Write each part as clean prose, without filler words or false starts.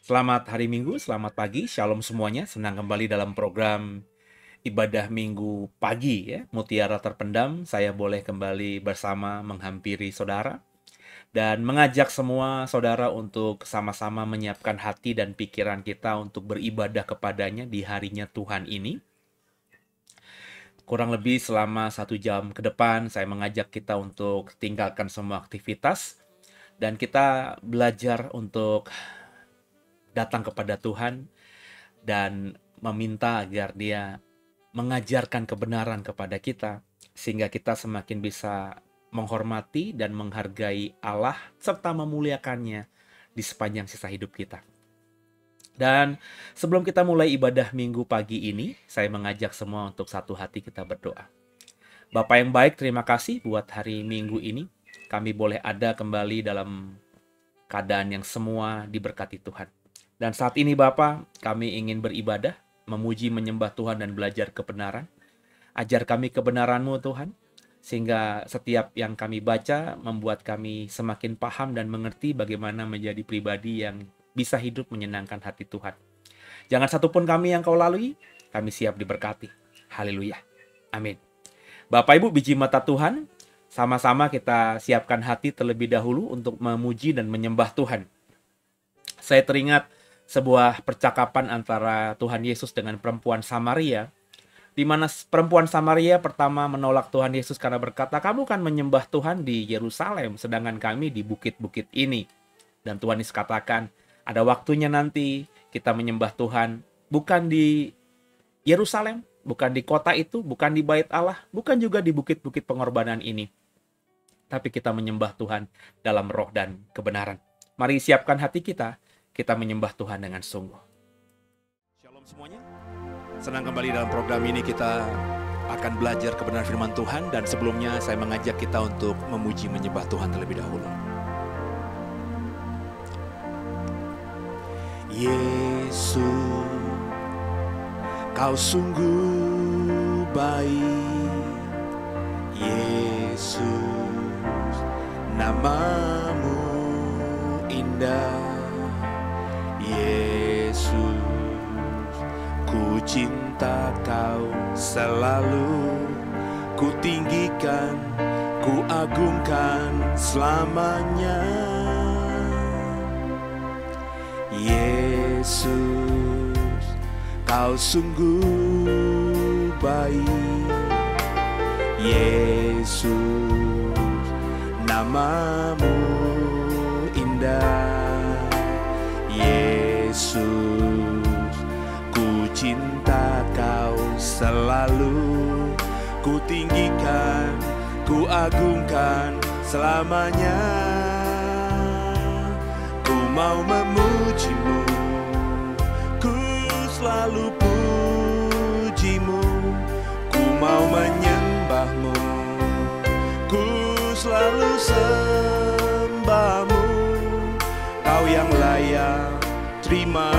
Selamat hari Minggu, selamat pagi, shalom semuanya. Senang kembali dalam program ibadah Minggu pagi ya, Mutiara Terpendam. Saya boleh kembali bersama menghampiri saudara dan mengajak semua saudara untuk sama-sama menyiapkan hati dan pikiran kita untuk beribadah kepadanya di harinya Tuhan ini. Kurang lebih selama 1 jam ke depan, saya mengajak kita untuk tinggalkan semua aktivitas dan kita belajar untuk datang kepada Tuhan dan meminta agar Dia mengajarkan kebenaran kepada kita, sehingga kita semakin bisa menghormati dan menghargai Allah serta memuliakannya di sepanjang sisa hidup kita. Dan sebelum kita mulai ibadah Minggu pagi ini, saya mengajak semua untuk satu hati kita berdoa. Bapa yang baik, terima kasih buat hari Minggu ini. Kami boleh ada kembali dalam keadaan yang semua diberkati Tuhan. Dan saat ini Bapa, kami ingin beribadah, memuji, menyembah Tuhan dan belajar kebenaran. Ajar kami kebenaran-Mu Tuhan, sehingga setiap yang kami baca membuat kami semakin paham dan mengerti bagaimana menjadi pribadi yang bisa hidup menyenangkan hati Tuhan. Jangan satupun kami yang Kau lalui, kami siap diberkati. Haleluya. Amin. Bapak Ibu biji mata Tuhan, sama-sama kita siapkan hati terlebih dahulu untuk memuji dan menyembah Tuhan. Saya teringat sebuah percakapan antara Tuhan Yesus dengan perempuan Samaria, di mana perempuan Samaria pertama menolak Tuhan Yesus karena berkata, "Kamu kan menyembah Tuhan di Yerusalem, sedangkan kami di bukit-bukit ini." Dan Tuhan Yesus katakan, ada waktunya nanti kita menyembah Tuhan bukan di Yerusalem, bukan di kota itu, bukan di bait Allah, bukan juga di bukit-bukit pengorbanan ini, tapi kita menyembah Tuhan dalam roh dan kebenaran. Mari siapkan hati kita menyembah Tuhan dengan sungguh. Shalom semuanya. Senang kembali dalam program ini kita akan belajar kebenaran firman Tuhan, dan sebelumnya saya mengajak kita untuk memuji menyembah Tuhan terlebih dahulu. Yesus, Kau sungguh baik. Yesus, nama-Mu indah. Yesus, ku cinta Kau selalu. ku tinggikan, ku agungkan selamanya. Yesus, kau sungguh baik. Yesus, namamu indah. Yesus, ku cinta kau selalu, ku tinggikan, ku agungkan selamanya. Ku mau memujimu, ku selalu pujimu. Ku mau menyembahmu, ku selalu sembahmu. Kau yang layak terima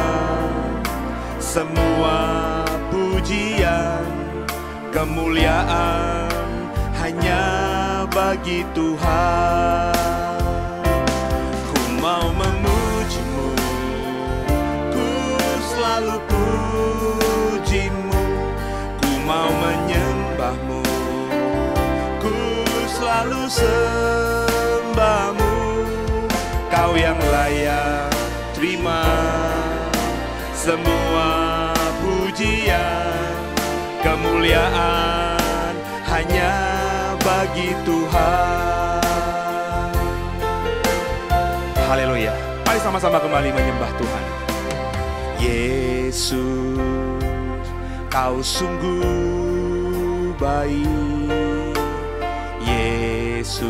semua pujian, kemuliaan hanya bagi Tuhan. Ku mau memujimu, ku selalu pujimu. Ku mau menyembahmu, ku selalu sembahmu. Kau yang layak terima semua pujian, kemuliaan hanya bagi Tuhan. Haleluya. Mari sama-sama kembali menyembah Tuhan. Yesus, kau sungguh baik. Yesus,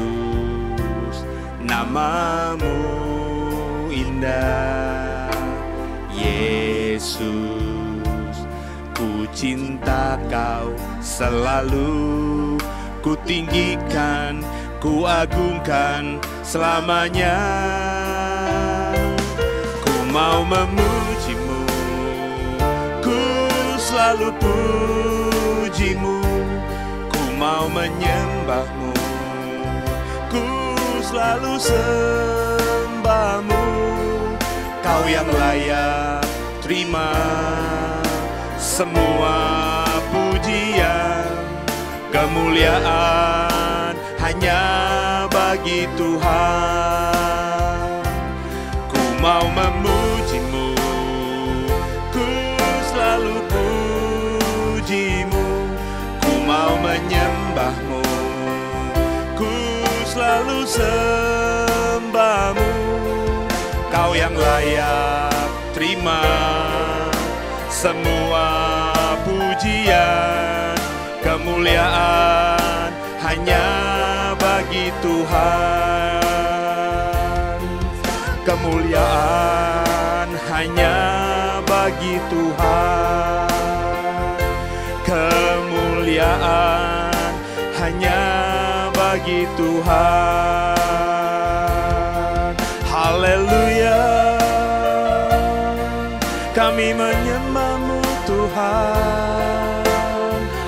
namamu indah. Yesus, ku cinta kau selalu, ku tinggikan, ku agungkan selamanya. Ku mau memujimu, ku selalu pujimu. Ku mau menyembahmu, ku selalu sembahmu. Kau yang layak terima semua pujian, kemuliaan hanya bagi Tuhan. Ku mau memujimu, ku selalu pujimu. Ku mau menyembahmu, ku selalu sembahmu. Kau yang layak terima semua pujian, kemuliaan hanya bagi Tuhan. Kemuliaan hanya bagi Tuhan. Kemuliaan hanya bagi Tuhan. Haleluya, kami menyembah-Mu Tuhan.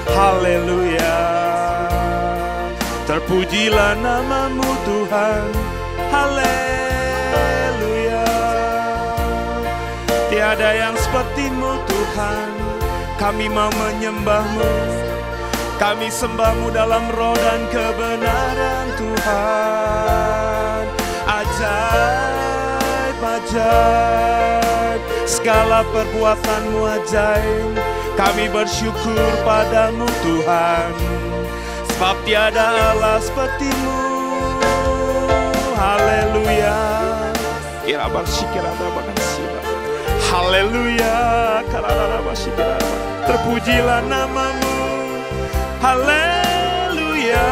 Haleluya, terpujilah nama-Mu Tuhan. Haleluya, tiada yang seperti-Mu Tuhan. Kami mau menyembah-Mu, kami sembah-Mu dalam roh dan kebenaran Tuhan. Ajaib, ajaib, segala perbuatan-Mu ajaib. Kami bersyukur padamu Tuhan, sebab tiada Allah seperti-Mu. Haleluya, haleluya, terpujilah nama-Mu. Haleluya,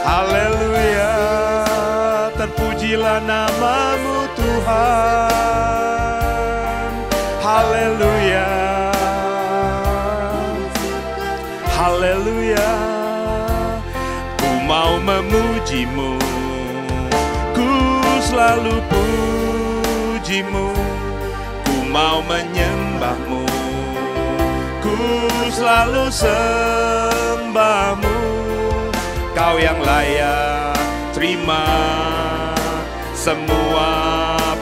haleluya, terpujilah nama-Mu Tuhan. Haleluya, haleluya, ku mau memuji-Mu, ku selalu puji-Mu. Ku mau menyembah-Mu, ku selalu sembah-Mu. Kau yang layak terima semua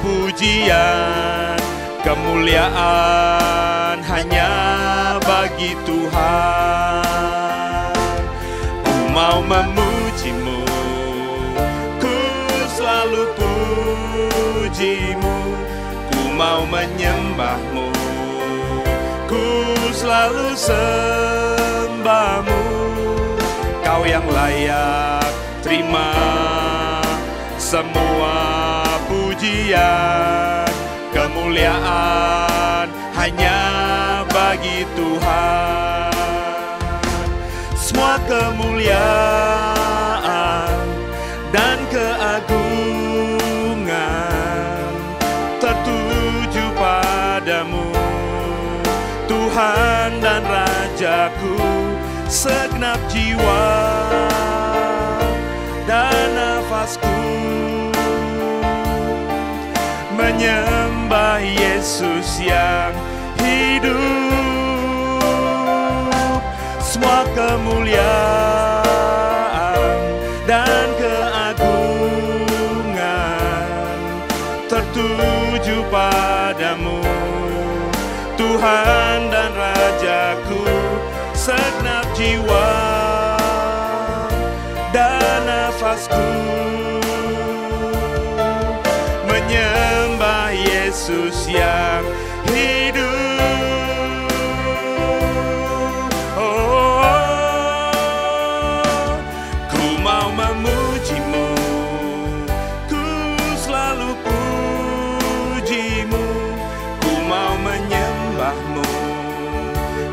pujian, kemuliaan hanya bagi Tuhan. mau menyembahmu, ku selalu sembahmu. Kau yang layak terima semua pujian, kemuliaan hanya bagi Tuhan. Semua kemuliaan dan keagungan tertuju padamu, Tuhan dan Rajaku. Segenap jiwa dan nafasku menyembah Yesus yang hidup. Semua kemuliaan dan keagungan tertuju padamu, Tuhan dan Rajaku. Segenap jiwa dan nafasku menyembah Yesus yang hidup. Ku mau memujimu, ku selalu pujimu, ku mau menyembahmu,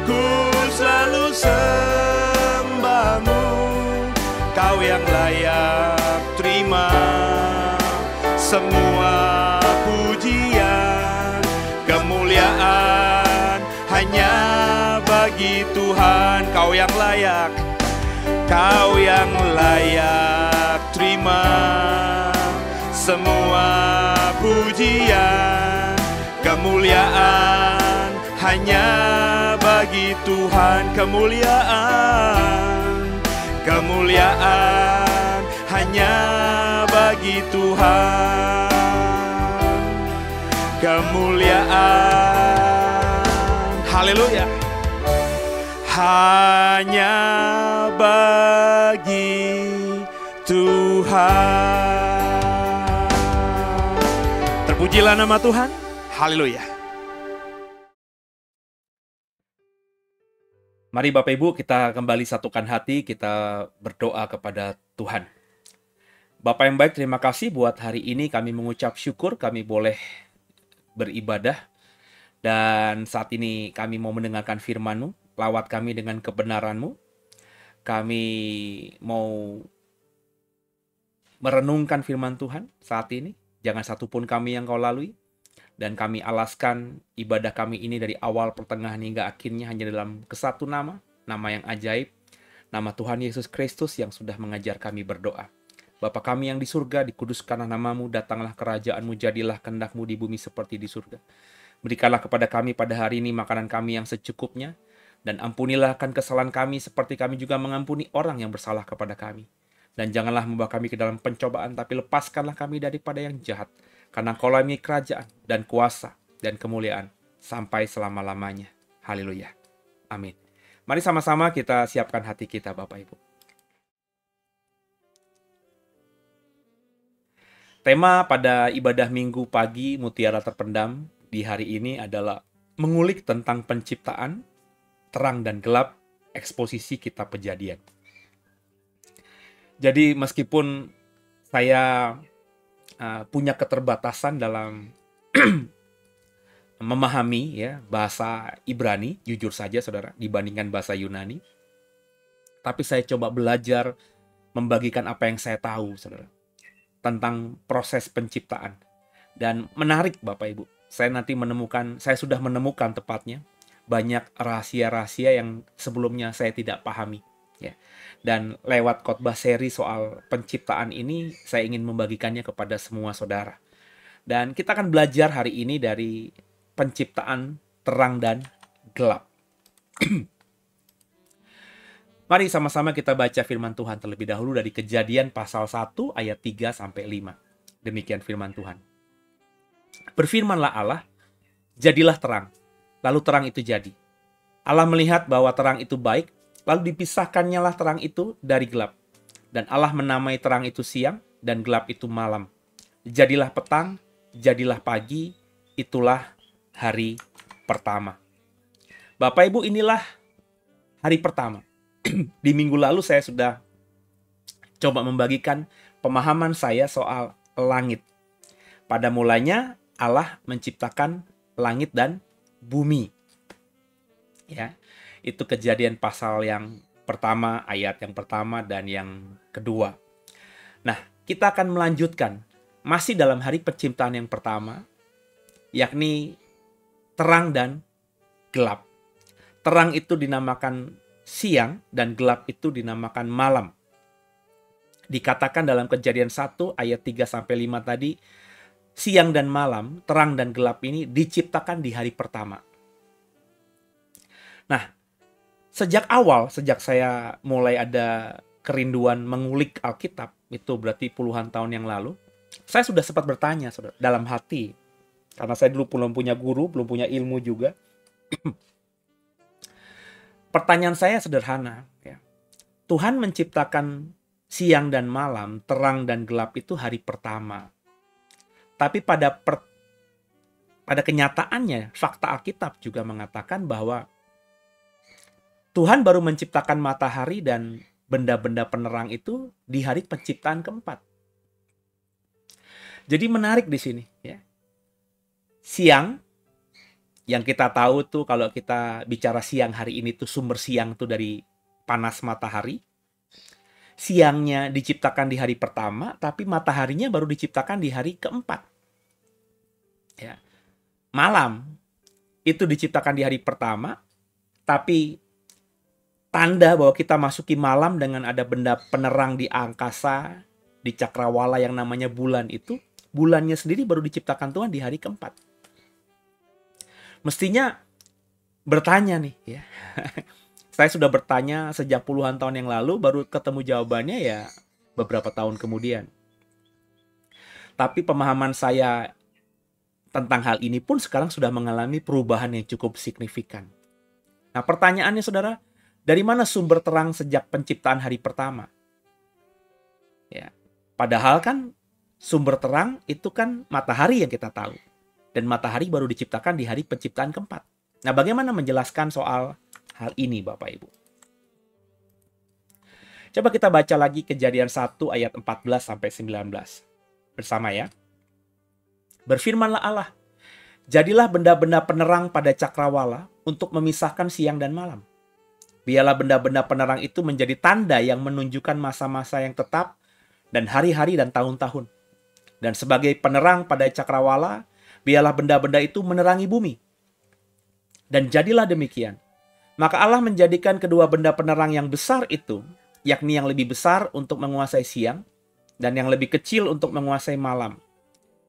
ku selalu sembahmu. Kau yang layak terima semua pujian, kemuliaan hanya bagi Tuhan. Kau yang layak, kau yang layak terima semua pujian, kemuliaan hanya bagi Tuhan. Kemuliaan hanya bagi Tuhan. Kemuliaan, haleluya, hanya bagi Tuhan. Terpujilah nama Tuhan, haleluya. Mari Bapak Ibu kita kembali satukan hati, kita berdoa kepada Tuhan. Bapak yang baik, terima kasih buat hari ini kami mengucap syukur kami boleh beribadah. Dan saat ini kami mau mendengarkan firman-Mu, lawat kami dengan kebenaran-Mu. Kami mau merenungkan firman Tuhan saat ini, jangan satupun kami yang Kau lalui. Dan kami alaskan ibadah kami ini dari awal, pertengahan, hingga akhirnya hanya dalam kesatu nama yang ajaib, nama Tuhan Yesus Kristus yang sudah mengajar kami berdoa. Bapa kami yang di surga, dikuduskanlah namamu, datanglah kerajaanmu, jadilah kehendak-Mu di bumi seperti di surga. Berikanlah kepada kami pada hari ini makanan kami yang secukupnya, dan ampunilah akan kesalahan kami seperti kami juga mengampuni orang yang bersalah kepada kami. Dan janganlah membawa kami ke dalam pencobaan, tapi lepaskanlah kami daripada yang jahat. Karena Engkau lah kerajaan dan kuasa dan kemuliaan sampai selama-lamanya. Haleluya. Amin. Mari sama-sama kita siapkan hati kita, Bapak Ibu. Tema pada ibadah minggu pagi Mutiara Terpendam di hari ini adalah mengulik tentang penciptaan, terang dan gelap, eksposisi kitab Kejadian. Jadi meskipun saya punya keterbatasan dalam memahami ya bahasa Ibrani, jujur saja saudara, dibandingkan bahasa Yunani. Tapi saya coba belajar membagikan apa yang saya tahu, saudara, tentang proses penciptaan. Dan menarik Bapak Ibu, saya sudah menemukan tepatnya banyak rahasia-rahasia yang sebelumnya saya tidak pahami. Ya. Dan lewat khotbah seri soal penciptaan ini, saya ingin membagikannya kepada semua saudara. Dan kita akan belajar hari ini dari penciptaan terang dan gelap. Mari sama-sama kita baca firman Tuhan terlebih dahulu dari Kejadian pasal 1 ayat 3-5. Demikian firman Tuhan. Berfirmanlah Allah, jadilah terang. Lalu terang itu jadi. Allah melihat bahwa terang itu baik, lalu dipisahkannya lah terang itu dari gelap. Dan Allah menamai terang itu siang, dan gelap itu malam. Jadilah petang, jadilah pagi, itulah hari pertama. Bapak Ibu, inilah hari pertama. Di minggu lalu saya sudah coba membagikan pemahaman saya soal langit. Pada mulanya Allah menciptakan langit dan bumi. Ya, itu Kejadian pasal yang pertama, ayat yang pertama dan yang kedua. Nah, kita akan melanjutkan masih dalam hari penciptaan yang pertama, yakni terang dan gelap. Terang itu dinamakan siang dan gelap itu dinamakan malam. Dikatakan dalam Kejadian 1 ayat 3-5 tadi, siang dan malam, terang dan gelap ini diciptakan di hari pertama. Nah, sejak saya mulai ada kerinduan mengulik Alkitab, itu berarti puluhan tahun yang lalu, saya sudah sempat bertanya, saudara, dalam hati, karena saya dulu belum punya guru, belum punya ilmu juga. Pertanyaan saya sederhana, ya. Tuhan menciptakan siang dan malam, terang dan gelap itu hari pertama. Tapi pada kenyataannya, fakta Alkitab juga mengatakan bahwa Tuhan baru menciptakan matahari dan benda-benda penerang itu di hari penciptaan keempat. Jadi menarik di sini, ya. Siang, yang kita tahu tuh kalau kita bicara siang hari ini tuh sumber siang tuh dari panas matahari. Siangnya diciptakan di hari pertama, tapi mataharinya baru diciptakan di hari keempat. Ya. Malam itu diciptakan di hari pertama, tapi tanda bahwa kita masuki malam dengan ada benda penerang di angkasa, di cakrawala yang namanya bulan itu, bulannya sendiri baru diciptakan Tuhan di hari keempat. Mestinya bertanya nih, ya. Saya sudah bertanya sejak puluhan tahun yang lalu, baru ketemu jawabannya ya beberapa tahun kemudian. Tapi pemahaman saya tentang hal ini pun sekarang sudah mengalami perubahan yang cukup signifikan. Nah, pertanyaannya saudara, dari mana sumber terang sejak penciptaan hari pertama? Ya, padahal kan sumber terang itu kan matahari yang kita tahu. Dan matahari baru diciptakan di hari penciptaan keempat. Nah, bagaimana menjelaskan soal hal ini, Bapak Ibu? Coba kita baca lagi Kejadian 1 ayat 14-19. Bersama ya. Berfirmanlah Allah, jadilah benda-benda penerang pada cakrawala untuk memisahkan siang dan malam. Biarlah benda-benda penerang itu menjadi tanda yang menunjukkan masa-masa yang tetap dan hari-hari dan tahun-tahun. Dan sebagai penerang pada cakrawala, biarlah benda-benda itu menerangi bumi. Dan jadilah demikian. Maka Allah menjadikan kedua benda penerang yang besar itu, yakni yang lebih besar untuk menguasai siang, dan yang lebih kecil untuk menguasai malam.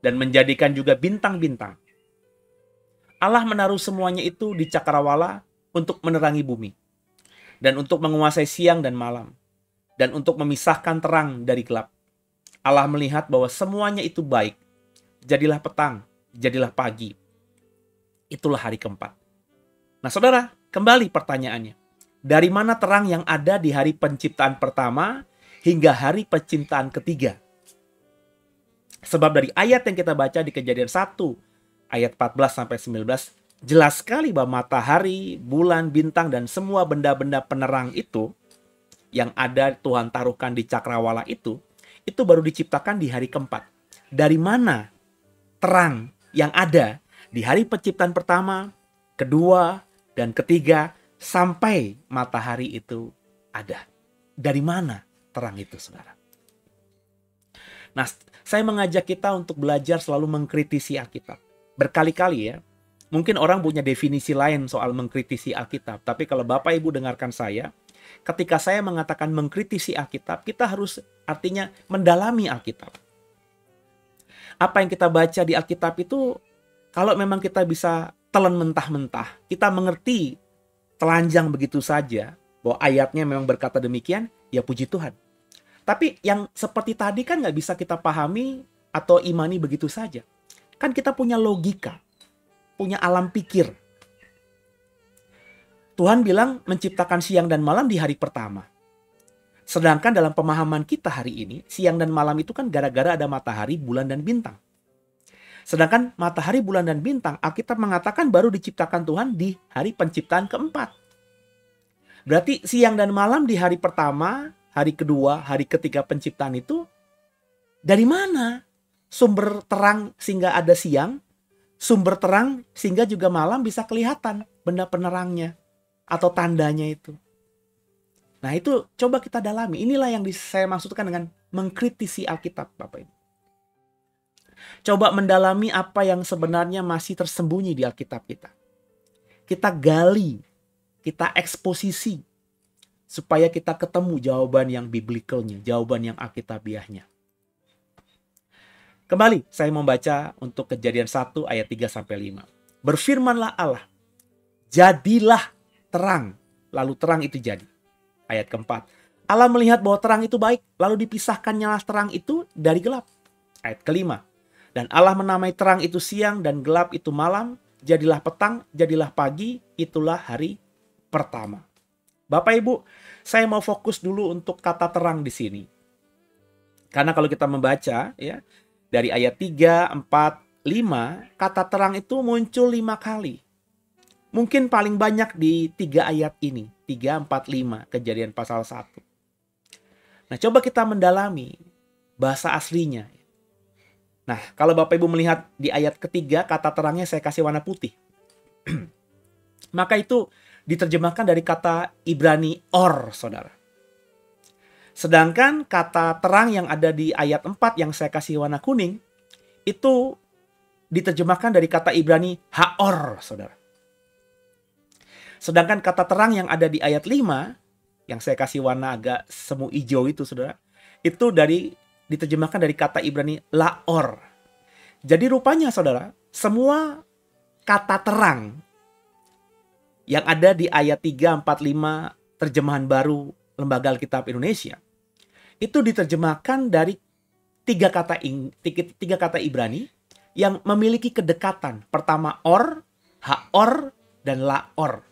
Dan menjadikan juga bintang-bintang. Allah menaruh semuanya itu di cakrawala untuk menerangi bumi. Dan untuk menguasai siang dan malam. Dan untuk memisahkan terang dari gelap. Allah melihat bahwa semuanya itu baik. Jadilah petang. Jadilah pagi. Itulah hari keempat. Nah, saudara, kembali pertanyaannya. Dari mana terang yang ada di hari penciptaan pertama hingga hari penciptaan ketiga? Sebab dari ayat yang kita baca di Kejadian 1, ayat 14-19, jelas sekali bahwa matahari, bulan, bintang, dan semua benda-benda penerang itu yang ada Tuhan taruhkan di cakrawala itu baru diciptakan di hari keempat. Dari mana terang yang ada di hari penciptaan pertama, kedua, dan ketiga sampai matahari itu ada? Dari mana terang itu, saudara? Nah, saya mengajak kita untuk belajar selalu mengkritisi Alkitab. Berkali-kali ya, mungkin orang punya definisi lain soal mengkritisi Alkitab. Tapi kalau Bapak Ibu dengarkan saya, ketika saya mengatakan mengkritisi Alkitab, kita harus artinya mendalami Alkitab. Apa yang kita baca di Alkitab itu, kalau memang kita bisa telan mentah-mentah, kita mengerti telanjang begitu saja, bahwa ayatnya memang berkata demikian, ya puji Tuhan. Tapi yang seperti tadi kan nggak bisa kita pahami atau imani begitu saja. Kan kita punya logika, punya alam pikir. Tuhan bilang menciptakan siang dan malam di hari pertama. Sedangkan dalam pemahaman kita hari ini, siang dan malam itu kan gara-gara ada matahari, bulan, dan bintang. Sedangkan matahari, bulan, dan bintang, Alkitab mengatakan baru diciptakan Tuhan di hari penciptaan keempat. Berarti siang dan malam di hari pertama, hari kedua, hari ketiga penciptaan itu dari mana? Sumber terang sehingga ada siang, sumber terang sehingga juga malam bisa kelihatan benda penerangnya atau tandanya itu. Nah itu coba kita dalami. Inilah yang saya maksudkan dengan mengkritisi Alkitab, Bapak Ibu. Coba mendalami apa yang sebenarnya masih tersembunyi di Alkitab kita. Kita gali, kita eksposisi, supaya kita ketemu jawaban yang biblikalnya, jawaban yang alkitabiahnya. Kembali saya membaca untuk Kejadian 1 ayat 3-5. Berfirmanlah Allah, jadilah terang, lalu terang itu jadi. Ayat keempat, Allah melihat bahwa terang itu baik, lalu dipisahkannyalah terang itu dari gelap. Ayat kelima, dan Allah menamai terang itu siang dan gelap itu malam, jadilah petang, jadilah pagi, itulah hari pertama. Bapak Ibu, saya mau fokus dulu untuk kata terang di sini. Karena kalau kita membaca ya, dari ayat 3, 4, 5, kata terang itu muncul 5 kali. Mungkin paling banyak di 3 ayat ini, 3, 4, 5, Kejadian pasal 1. Nah, coba kita mendalami bahasa aslinya. Nah, kalau Bapak Ibu melihat di ayat ketiga, kata terangnya saya kasih warna putih. Maka itu diterjemahkan dari kata Ibrani or, saudara. Sedangkan kata terang yang ada di ayat 4 yang saya kasih warna kuning, itu diterjemahkan dari kata Ibrani haor, saudara. Sedangkan kata terang yang ada di ayat 5, yang saya kasih warna agak semu hijau itu, saudara, itu diterjemahkan dari kata Ibrani laor. Jadi rupanya, saudara, semua kata terang yang ada di ayat 3, 4, 5 terjemahan baru Lembaga Alkitab Indonesia, itu diterjemahkan dari tiga kata Ibrani yang memiliki kedekatan. Pertama or, haor, dan laor.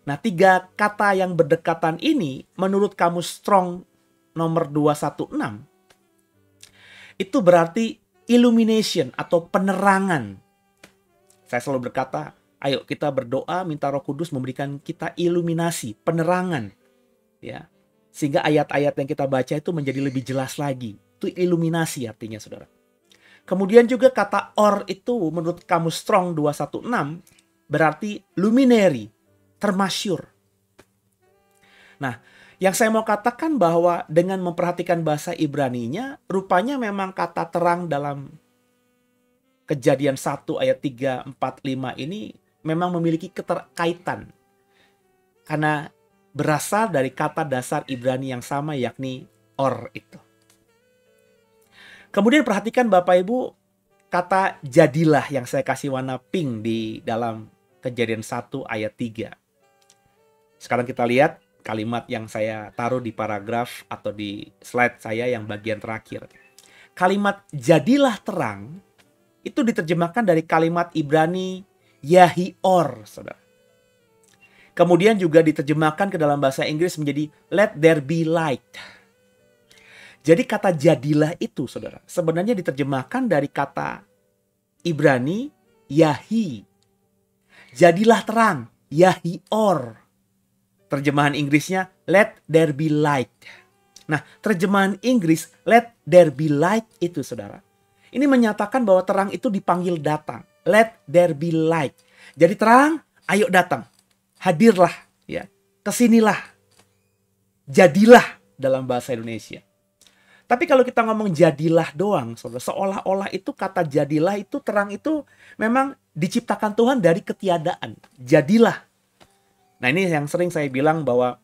Nah, 3 kata yang berdekatan ini menurut Kamus Strong nomor 216 itu berarti illumination atau penerangan. Saya selalu berkata, ayo kita berdoa minta Roh Kudus memberikan kita iluminasi, penerangan. Ya. Sehingga ayat-ayat yang kita baca itu menjadi lebih jelas lagi. Itu iluminasi artinya, saudara. Kemudian juga kata or itu menurut Kamus Strong 216 berarti luminary, termasyur. Nah, yang saya mau katakan bahwa dengan memperhatikan bahasa Ibraninya, rupanya memang kata terang dalam Kejadian 1 ayat 3, 4, 5 ini memang memiliki keterkaitan. Karena berasal dari kata dasar Ibrani yang sama, yakni or itu. Kemudian perhatikan Bapak Ibu, kata jadilah yang saya kasih warna pink di dalam Kejadian 1 ayat 3. Sekarang kita lihat kalimat yang saya taruh di paragraf atau di slide saya yang bagian terakhir. Kalimat jadilah terang itu diterjemahkan dari kalimat Ibrani yahior, saudara. Kemudian juga diterjemahkan ke dalam bahasa Inggris menjadi let there be light. Jadi kata jadilah itu, saudara, sebenarnya diterjemahkan dari kata Ibrani yahi. Jadilah terang, yahior. Terjemahan Inggrisnya let there be light. Nah, terjemahan Inggris let there be light itu, saudara, ini menyatakan bahwa terang itu dipanggil datang. Let there be light. Jadi terang, ayo datang. Hadirlah, ya. Kesinilah. Jadilah dalam bahasa Indonesia. Tapi kalau kita ngomong jadilah doang, saudara, seolah-olah itu kata jadilah itu, terang itu memang diciptakan Tuhan dari ketiadaan. Jadilah. Nah, ini yang sering saya bilang bahwa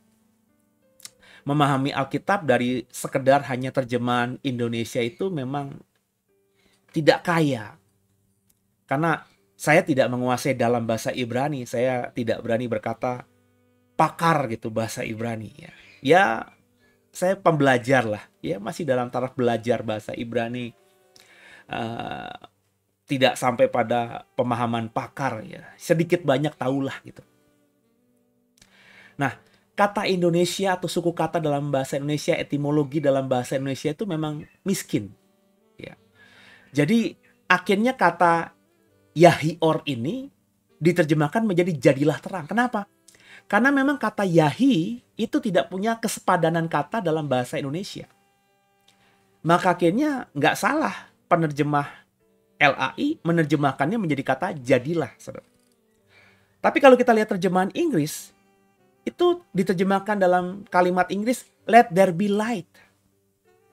memahami Alkitab dari sekedar hanya terjemahan Indonesia itu memang tidak kaya. Karena saya tidak menguasai dalam bahasa Ibrani, saya tidak berani berkata pakar gitu bahasa Ibrani. Ya, saya pembelajar lah, ya masih dalam taraf belajar bahasa Ibrani. Tidak sampai pada pemahaman pakar, ya sedikit banyak tahulah gitu. Nah, kata Indonesia atau suku kata dalam bahasa Indonesia, etimologi dalam bahasa Indonesia itu memang miskin. Ya. Jadi akhirnya kata Yahior ini diterjemahkan menjadi jadilah terang. Kenapa? Karena memang kata Yahi itu tidak punya kesepadanan kata dalam bahasa Indonesia. Maka akhirnya nggak salah penerjemah LAI menerjemahkannya menjadi kata jadilah, saudara. Tapi kalau kita lihat terjemahan Inggris, itu diterjemahkan dalam kalimat Inggris, let there be light.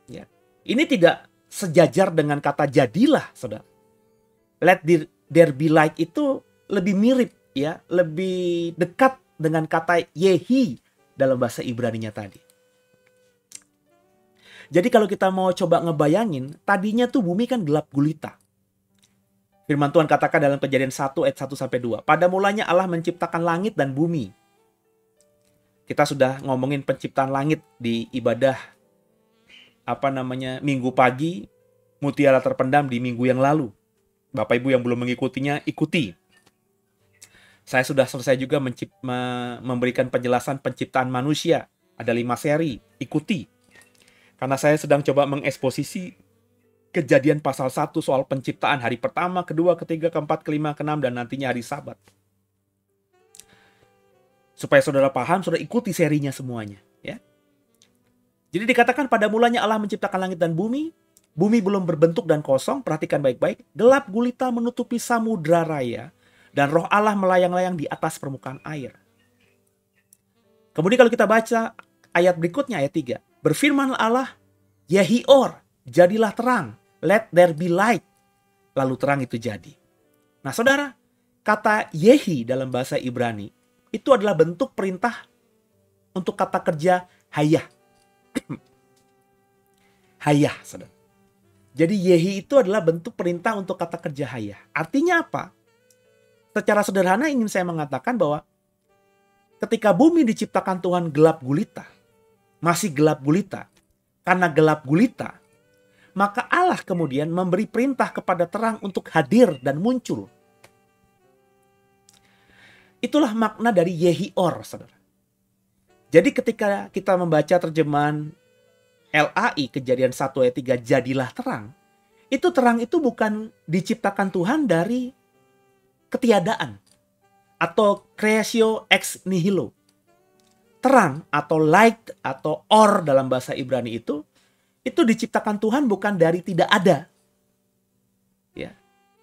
Ya. Ini tidak sejajar dengan kata jadilah, saudara. Let there be light itu lebih mirip, ya, lebih dekat dengan kata Yehi dalam bahasa Ibrani-nya tadi. Jadi kalau kita mau coba ngebayangin, tadinya tuh bumi kan gelap gulita. Firman Tuhan katakan dalam Kejadian 1 ayat 1-2. Pada mulanya Allah menciptakan langit dan bumi. Kita sudah ngomongin penciptaan langit di ibadah minggu pagi, mutiara terpendam di minggu yang lalu. Bapak Ibu yang belum mengikutinya, ikuti. Saya sudah selesai juga memberikan penjelasan penciptaan manusia. Ada 5 seri, ikuti. Karena saya sedang coba mengeksposisi Kejadian pasal 1 soal penciptaan hari pertama, kedua, ketiga, keempat, kelima, keenam, dan nantinya hari Sabat. Supaya saudara paham, saudara ikuti serinya semuanya. Ya. Jadi dikatakan pada mulanya Allah menciptakan langit dan bumi. Bumi belum berbentuk dan kosong, perhatikan baik-baik. Gelap gulita menutupi samudra raya. Dan roh Allah melayang-layang di atas permukaan air. Kemudian kalau kita baca ayat berikutnya, ayat 3. Berfirman Allah, Yahior, jadilah terang. Let there be light. Lalu terang itu jadi. Nah saudara, kata Yehi dalam bahasa Ibrani, itu adalah bentuk perintah untuk kata kerja hayah. Hayah, saudara. Jadi Yehi itu adalah bentuk perintah untuk kata kerja hayah. Artinya apa? Secara sederhana ingin saya mengatakan bahwa ketika bumi diciptakan Tuhan gelap gulita, masih gelap gulita, karena gelap gulita, maka Allah kemudian memberi perintah kepada terang untuk hadir dan muncul. Itulah makna dari Yehior, saudara. Jadi ketika kita membaca terjemahan LAI Kejadian 1 ayat 3, jadilah terang. Itu terang itu bukan diciptakan Tuhan dari ketiadaan atau creatio ex nihilo. Terang atau light atau or dalam bahasa Ibrani itu diciptakan Tuhan bukan dari tidak ada. Ya.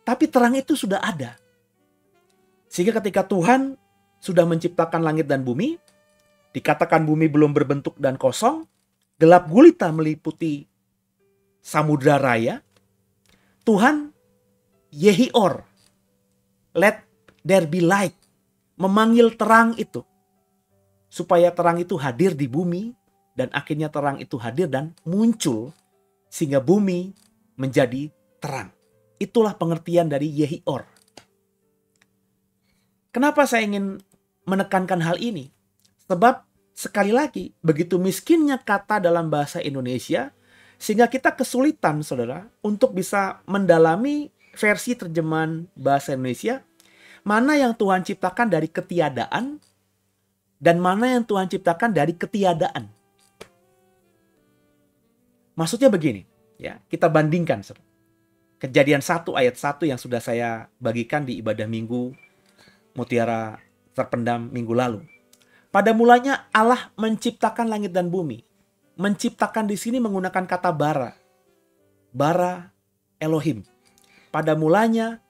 Tapi terang itu sudah ada. Sehingga ketika Tuhan sudah menciptakan langit dan bumi, dikatakan bumi belum berbentuk dan kosong, gelap gulita meliputi samudra raya, Tuhan Yehior, let there be light, memanggil terang itu, supaya terang itu hadir di bumi, dan akhirnya terang itu hadir dan muncul, sehingga bumi menjadi terang. Itulah pengertian dari Yehior. Kenapa saya ingin menekankan hal ini? Sebab sekali lagi, begitu miskinnya kata dalam bahasa Indonesia, sehingga kita kesulitan, saudara, untuk bisa mendalami versi terjemahan bahasa Indonesia, mana yang Tuhan ciptakan dari ketiadaan, dan mana yang Tuhan ciptakan dari ketiadaan. Maksudnya begini, ya, kita bandingkan. Kejadian 1 ayat 1 yang sudah saya bagikan di ibadah minggu mutiara terpendam minggu lalu. Pada mulanya Allah menciptakan langit dan bumi. Menciptakan di sini menggunakan kata bara. Bara Elohim. Pada mulanya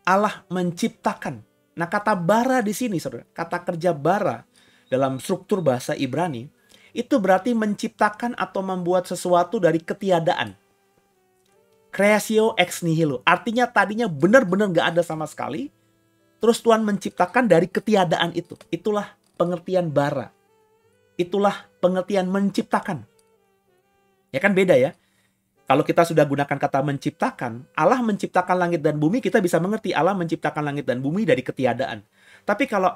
Allah menciptakan. Nah, kata bara di sini, saudara, kata kerja bara dalam struktur bahasa Ibrani, itu berarti menciptakan atau membuat sesuatu dari ketiadaan. Creatio ex nihilo. Artinya tadinya benar-benar gak ada sama sekali. Terus Tuhan menciptakan dari ketiadaan itu. Itulah pengertian bara. Itulah pengertian menciptakan. Ya kan beda ya. Kalau kita sudah gunakan kata menciptakan, Allah menciptakan langit dan bumi, kita bisa mengerti Allah menciptakan langit dan bumi dari ketiadaan. Tapi kalau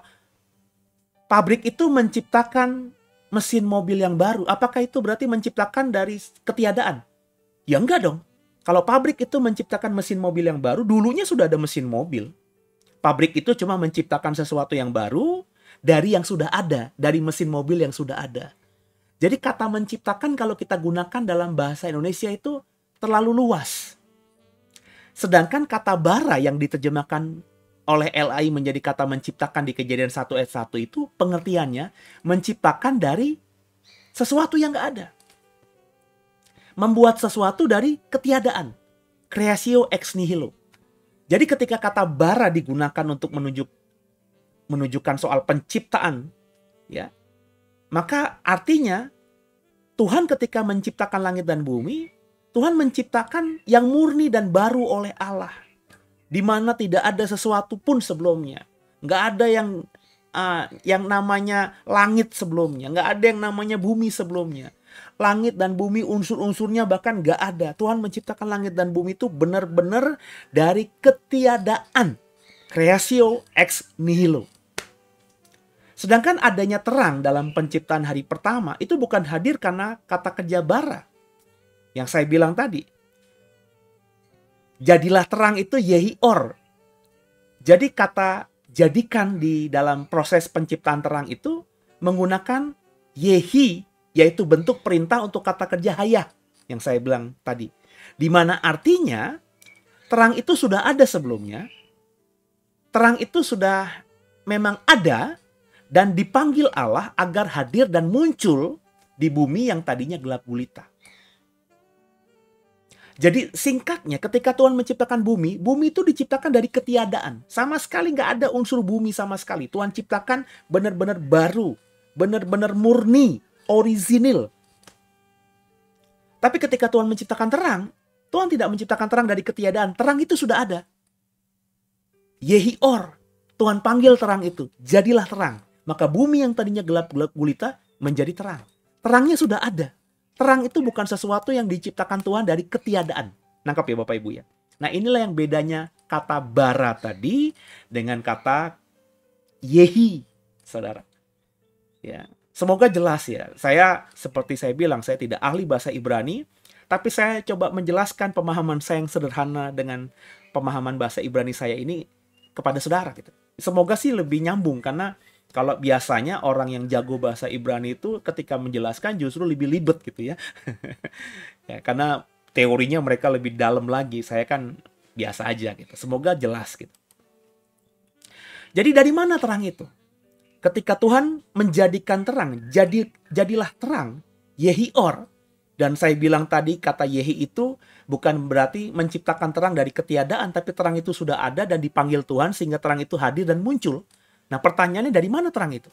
pabrik itu menciptakan mesin mobil yang baru, apakah itu berarti menciptakan dari ketiadaan? Ya enggak dong. Kalau pabrik itu menciptakan mesin mobil yang baru, dulunya sudah ada mesin mobil. Pabrik itu cuma menciptakan sesuatu yang baru dari yang sudah ada, dari mesin mobil yang sudah ada. Jadi kata menciptakan kalau kita gunakan dalam bahasa Indonesia itu terlalu luas. Sedangkan kata bara yang diterjemahkan oleh LAI menjadi kata menciptakan di Kejadian 1 ayat 1 itu pengertiannya menciptakan dari sesuatu yang nggak ada. Membuat sesuatu dari ketiadaan. Creatio ex nihilo. Jadi ketika kata bara digunakan untuk menunjukkan soal penciptaan, ya, maka artinya Tuhan ketika menciptakan langit dan bumi, Tuhan menciptakan yang murni dan baru oleh Allah. Di mana tidak ada sesuatu pun sebelumnya. Nggak ada yang namanya langit sebelumnya. Nggak ada yang namanya bumi sebelumnya. Langit dan bumi unsur-unsurnya bahkan nggak ada. Tuhan menciptakan langit dan bumi itu benar-benar dari ketiadaan. Creatio ex nihilo. Sedangkan adanya terang dalam penciptaan hari pertama itu bukan hadir karena kata kerja bara. Yang saya bilang tadi. Jadilah terang itu yehior. Jadi kata jadikan di dalam proses penciptaan terang itu menggunakan yehi, yaitu bentuk perintah untuk kata kerja hayah yang saya bilang tadi. Di mana artinya terang itu sudah ada sebelumnya. Terang itu sudah memang ada dan dipanggil Allah agar hadir dan muncul di bumi yang tadinya gelap gulita. Jadi singkatnya ketika Tuhan menciptakan bumi, bumi itu diciptakan dari ketiadaan. Sama sekali nggak ada unsur bumi sama sekali. Tuhan ciptakan benar-benar baru, benar-benar murni, orisinil. Tapi ketika Tuhan menciptakan terang, Tuhan tidak menciptakan terang dari ketiadaan. Terang itu sudah ada. Yehior, Tuhan panggil terang itu, jadilah terang. Maka bumi yang tadinya gelap-gelap gulita menjadi terang. Terangnya sudah ada. Terang itu bukan sesuatu yang diciptakan Tuhan dari ketiadaan. Nangkap ya Bapak Ibu ya. Nah inilah yang bedanya kata bara tadi dengan kata yehi, saudara. Ya, semoga jelas ya. Saya seperti saya bilang, saya tidak ahli bahasa Ibrani, tapi saya coba menjelaskan pemahaman saya yang sederhana dengan pemahaman bahasa Ibrani saya ini kepada saudara gitu. Semoga sih lebih nyambung karena kalau biasanya orang yang jago bahasa Ibrani itu ketika menjelaskan justru lebih ribet gitu ya. Ya karena teorinya mereka lebih dalam lagi. Saya kan biasa aja gitu. Semoga jelas gitu. Jadi dari mana terang itu? Ketika Tuhan menjadikan terang, jadilah terang, yehior. Dan saya bilang tadi kata yehi itu bukan berarti menciptakan terang dari ketiadaan, tapi terang itu sudah ada dan dipanggil Tuhan sehingga terang itu hadir dan muncul. Nah pertanyaannya dari mana terang itu?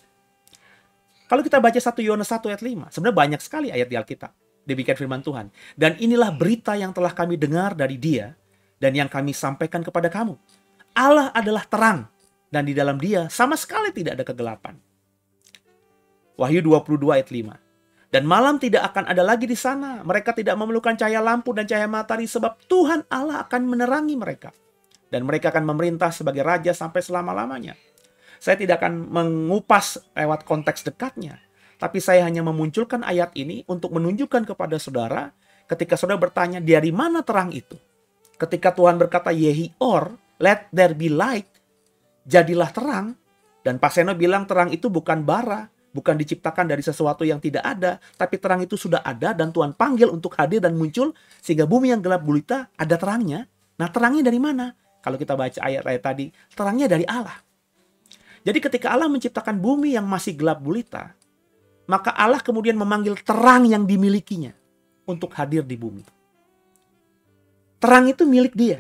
Kalau kita baca 1 Yohanes 1 ayat 5, sebenarnya banyak sekali ayat di Alkitab. Demikian firman Tuhan. Dan inilah berita yang telah kami dengar dari Dia dan yang kami sampaikan kepada kamu. Allah adalah terang dan di dalam Dia sama sekali tidak ada kegelapan. Wahyu 22 ayat 5. Dan malam tidak akan ada lagi di sana. Mereka tidak memerlukan cahaya lampu dan cahaya matahari sebab Tuhan Allah akan menerangi mereka. Dan mereka akan memerintah sebagai raja sampai selama-lamanya. Saya tidak akan mengupas lewat konteks dekatnya. Tapi saya hanya memunculkan ayat ini untuk menunjukkan kepada saudara ketika saudara bertanya dari mana terang itu. Ketika Tuhan berkata yehior, let there be light, jadilah terang. Dan Pak Seno bilang terang itu bukan bara, bukan diciptakan dari sesuatu yang tidak ada, tapi terang itu sudah ada dan Tuhan panggil untuk hadir dan muncul sehingga bumi yang gelap gulita ada terangnya. Nah terangnya dari mana? Kalau kita baca ayat-ayat tadi, terangnya dari Allah. Jadi ketika Allah menciptakan bumi yang masih gelap gulita, maka Allah kemudian memanggil terang yang dimilikinya untuk hadir di bumi. Terang itu milik Dia.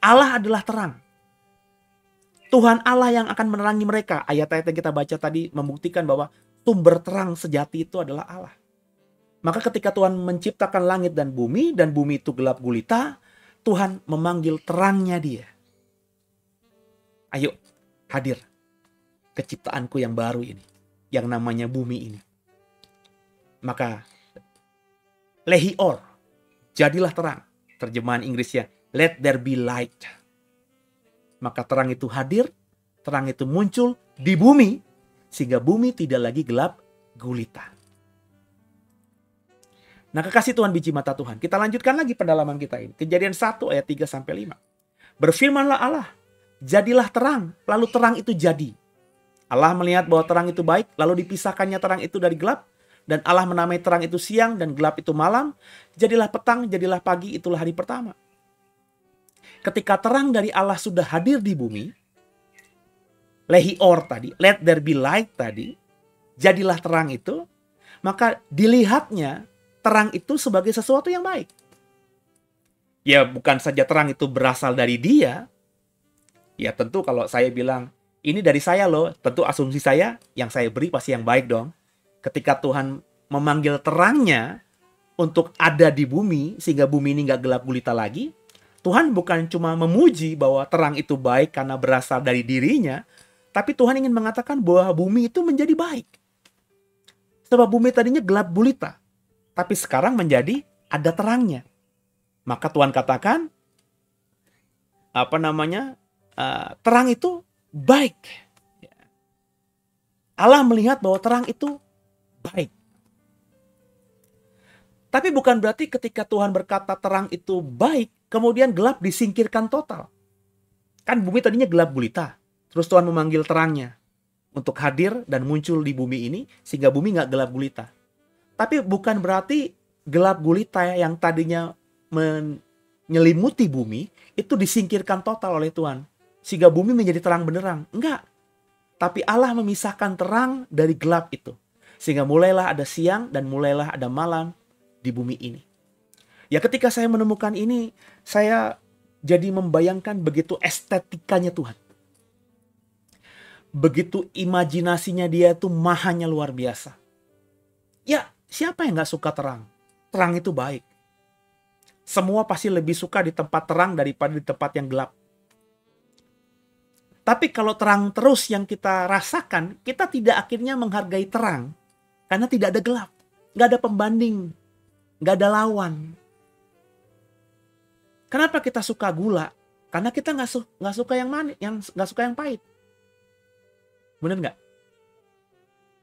Allah adalah terang. Tuhan Allah yang akan menerangi mereka. Ayat-ayat yang kita baca tadi membuktikan bahwa sumber terang sejati itu adalah Allah. Maka ketika Tuhan menciptakan langit dan bumi itu gelap gulita, Tuhan memanggil terangnya Dia. Ayo, hadir ke ciptaanku yang baru ini, yang namanya bumi ini. Maka lehior, jadilah terang. Terjemahan Inggrisnya, let there be light. Maka terang itu hadir, terang itu muncul di bumi, sehingga bumi tidak lagi gelap gulita. Nah kekasih Tuhan biji mata Tuhan, kita lanjutkan lagi pendalaman kita ini. Kejadian 1 ayat 3-5. Berfirmanlah Allah, jadilah terang, lalu terang itu jadi. Allah melihat bahwa terang itu baik, lalu dipisahkannya terang itu dari gelap. Dan Allah menamai terang itu siang dan gelap itu malam. Jadilah petang, jadilah pagi, itulah hari pertama. Ketika terang dari Allah sudah hadir di bumi, lehior tadi, let there be light tadi, jadilah terang itu, maka dilihatnya terang itu sebagai sesuatu yang baik. Ya bukan saja terang itu berasal dari Dia, ya tentu kalau saya bilang, ini dari saya loh, tentu asumsi saya, yang saya beri pasti yang baik dong. Ketika Tuhan memanggil terangnya untuk ada di bumi, sehingga bumi ini nggak gelap gulita lagi, Tuhan bukan cuma memuji bahwa terang itu baik karena berasal dari dirinya, tapi Tuhan ingin mengatakan bahwa bumi itu menjadi baik. Sebab bumi tadinya gelap gulita, tapi sekarang menjadi ada terangnya. Maka Tuhan katakan, terang itu baik. Allah melihat bahwa terang itu baik. Tapi bukan berarti ketika Tuhan berkata terang itu baik, kemudian gelap disingkirkan total. Kan bumi tadinya gelap gulita. Terus Tuhan memanggil terangnya untuk hadir dan muncul di bumi ini, sehingga bumi nggak gelap gulita. Tapi bukan berarti gelap gulita yang tadinya menyelimuti bumi, itu disingkirkan total oleh Tuhan. Sehingga bumi menjadi terang benderang. Enggak. Tapi Allah memisahkan terang dari gelap itu. Sehingga mulailah ada siang dan mulailah ada malam di bumi ini. Ya ketika saya menemukan ini, saya jadi membayangkan begitu estetikanya Tuhan. Begitu imajinasinya Dia itu mahanya luar biasa. Ya siapa yang gak suka terang? Terang itu baik. Semua pasti lebih suka di tempat terang daripada di tempat yang gelap. Tapi kalau terang terus yang kita rasakan, kita tidak akhirnya menghargai terang. Karena tidak ada gelap. Gak ada pembanding. Gak ada lawan. Kenapa kita suka gula? Karena kita gak suka yang manis, gak suka yang pahit. Bener gak?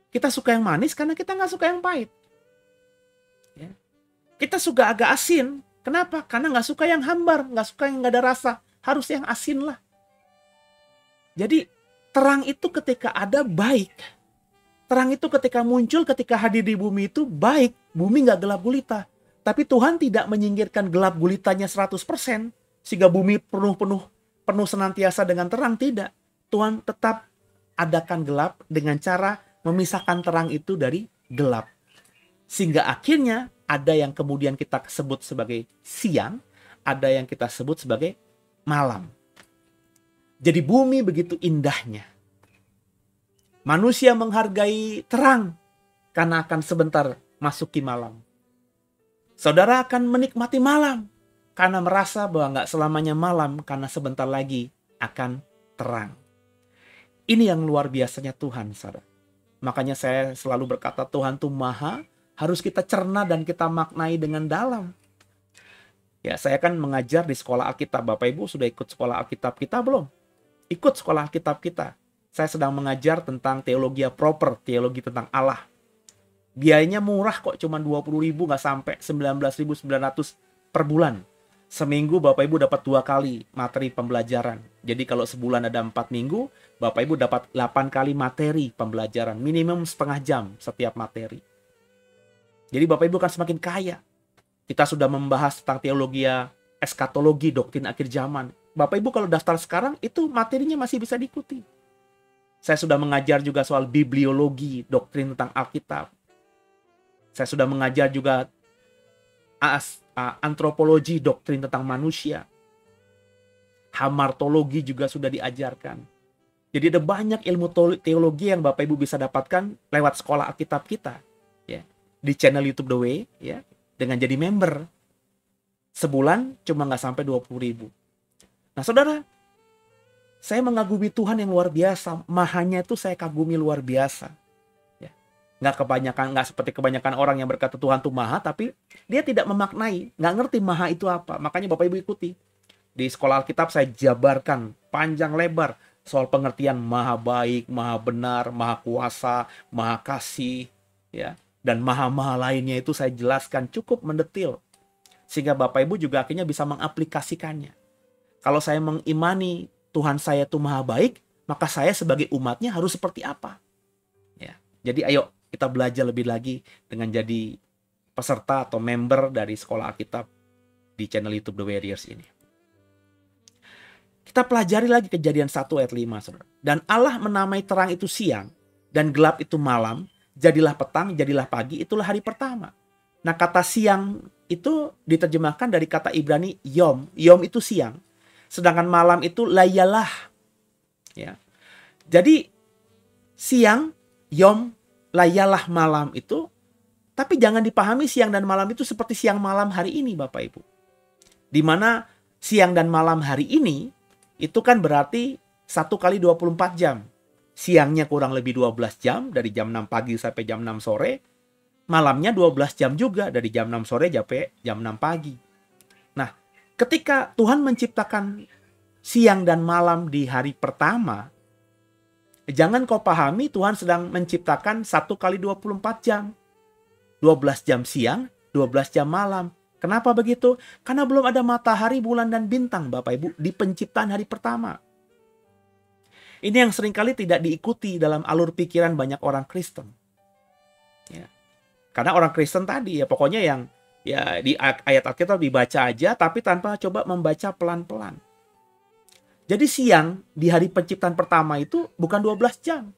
Kita suka yang manis karena kita gak suka yang pahit. Ya. Kita suka agak asin. Kenapa? Karena gak suka yang hambar, gak suka yang gak ada rasa. Harus yang asin lah. Jadi terang itu ketika ada baik. Terang itu ketika muncul, ketika hadir di bumi itu baik. Bumi gak gelap gulita. Tapi Tuhan tidak menyingkirkan gelap gulitanya 100%. Sehingga bumi penuh senantiasa dengan terang. Tidak. Tuhan tetap adakan gelap dengan cara memisahkan terang itu dari gelap. Sehingga akhirnya ada yang kemudian kita sebut sebagai siang. Ada yang kita sebut sebagai malam. Jadi bumi begitu indahnya. Manusia menghargai terang karena akan sebentar masuki malam. Saudara akan menikmati malam karena merasa bahwa nggak selamanya malam karena sebentar lagi akan terang. Ini yang luar biasanya Tuhan, saudara. Makanya saya selalu berkata Tuhan itu maha, harus kita cerna dan kita maknai dengan dalam. Ya, saya kan mengajar di sekolah Alkitab. Bapak Ibu sudah ikut sekolah Alkitab kita belum? Ikut sekolah Alkitab kita. Saya sedang mengajar tentang teologi proper, teologi tentang Allah. Biayanya murah kok, cuma 20.000, nggak sampai 19.900 per bulan. Seminggu Bapak Ibu dapat 2 kali materi pembelajaran. Jadi kalau sebulan ada 4 minggu, Bapak Ibu dapat 8 kali materi pembelajaran. Minimum setengah jam setiap materi. Jadi Bapak Ibu akan semakin kaya. Kita sudah membahas tentang teologi eskatologi, doktrin akhir zaman. Bapak Ibu kalau daftar sekarang, itu materinya masih bisa diikuti. Saya sudah mengajar juga soal bibliologi, doktrin tentang Alkitab. Saya sudah mengajar juga antropologi, doktrin tentang manusia. Hamartologi juga sudah diajarkan. Jadi ada banyak ilmu teologi yang Bapak Ibu bisa dapatkan lewat sekolah Alkitab kita. Ya, di channel YouTube The Way, ya, dengan jadi member. Sebulan cuma nggak sampai 20.000. Nah saudara, saya mengagumi Tuhan yang luar biasa. Mahanya itu saya kagumi luar biasa. Ya. Nggak seperti kebanyakan orang yang berkata Tuhan itu maha, tapi dia tidak memaknai, nggak ngerti maha itu apa. Makanya Bapak Ibu ikuti. Di sekolah Alkitab saya jabarkan panjang lebar soal pengertian maha baik, maha benar, maha kuasa, maha kasih, ya, dan maha-maha lainnya itu saya jelaskan cukup mendetil. Sehingga Bapak Ibu juga akhirnya bisa mengaplikasikannya. Kalau saya mengimani Tuhan saya itu maha baik, maka saya sebagai umatnya harus seperti apa? Ya. Jadi ayo kita belajar lebih lagi dengan jadi peserta atau member dari sekolah Alkitab di channel YouTube The Warriors ini. Kita pelajari lagi Kejadian 1 ayat 5, saudara. Dan Allah menamai terang itu siang, dan gelap itu malam, jadilah petang, jadilah pagi, itulah hari pertama. Nah, kata siang itu diterjemahkan dari kata Ibrani yom. Yom itu siang. Sedangkan malam itu layalah. Ya. Jadi siang, yom, layalah malam itu, tapi jangan dipahami siang dan malam itu seperti siang malam hari ini, Bapak Ibu. Di mana siang dan malam hari ini itu kan berarti 1 kali 24 jam. Siangnya kurang lebih 12 jam, dari jam 6 pagi sampai jam 6 sore. Malamnya 12 jam juga, dari jam 6 sore sampai jam 6 pagi. Nah, ketika Tuhan menciptakan siang dan malam di hari pertama, jangan kau pahami Tuhan sedang menciptakan 1 kali 24 jam. 12 jam siang, 12 jam malam. Kenapa begitu? Karena belum ada matahari, bulan, dan bintang, Bapak Ibu, di penciptaan hari pertama. Ini yang seringkali tidak diikuti dalam alur pikiran banyak orang Kristen. Ya. Karena orang Kristen tadi, ya pokoknya yang ya di ayat Alkitab dibaca aja, tapi tanpa coba membaca pelan-pelan. Jadi siang di hari penciptaan pertama itu bukan 12 jam.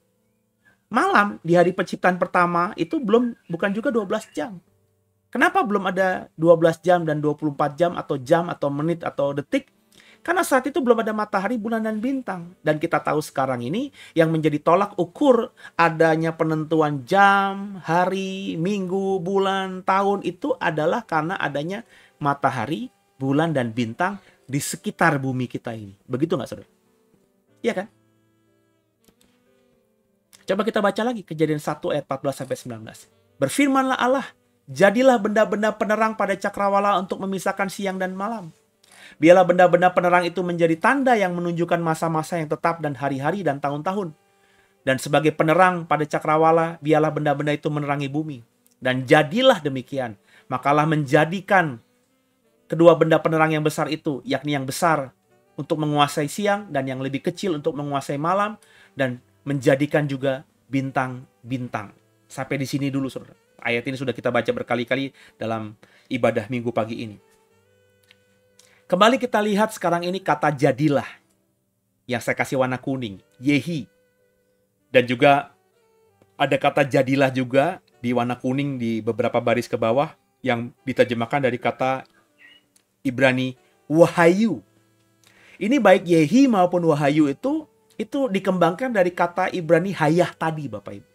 Malam di hari penciptaan pertama itu bukan juga 12 jam. Kenapa belum ada 12 jam dan 24 jam atau menit atau detik? Karena saat itu belum ada matahari, bulan, dan bintang. Dan kita tahu sekarang ini yang menjadi tolak ukur adanya penentuan jam, hari, minggu, bulan, tahun itu adalah karena adanya matahari, bulan, dan bintang di sekitar bumi kita ini. Begitu nggak, saudara? Iya kan? Coba kita baca lagi Kejadian 1 ayat 14-19. Berfirmanlah Allah, jadilah benda-benda penerang pada cakrawala untuk memisahkan siang dan malam. Biarlah benda-benda penerang itu menjadi tanda yang menunjukkan masa-masa yang tetap dan hari-hari dan tahun-tahun. Dan sebagai penerang pada cakrawala, biarlah benda-benda itu menerangi bumi. Dan jadilah demikian. Maka Allah menjadikan kedua benda penerang yang besar itu, yakni yang besar untuk menguasai siang dan yang lebih kecil untuk menguasai malam, dan menjadikan juga bintang-bintang. Sampai di sini dulu, saudara. Ayat ini sudah kita baca berkali-kali dalam ibadah minggu pagi ini. Kembali kita lihat sekarang ini kata jadilah. Yang saya kasih warna kuning. Yehi. Dan juga ada kata jadilah juga di warna kuning di beberapa baris ke bawah. Yang diterjemahkan dari kata Ibrani wahayu. Ini baik yehi maupun wahayu itu dikembangkan dari kata Ibrani hayah tadi, Bapak Ibu.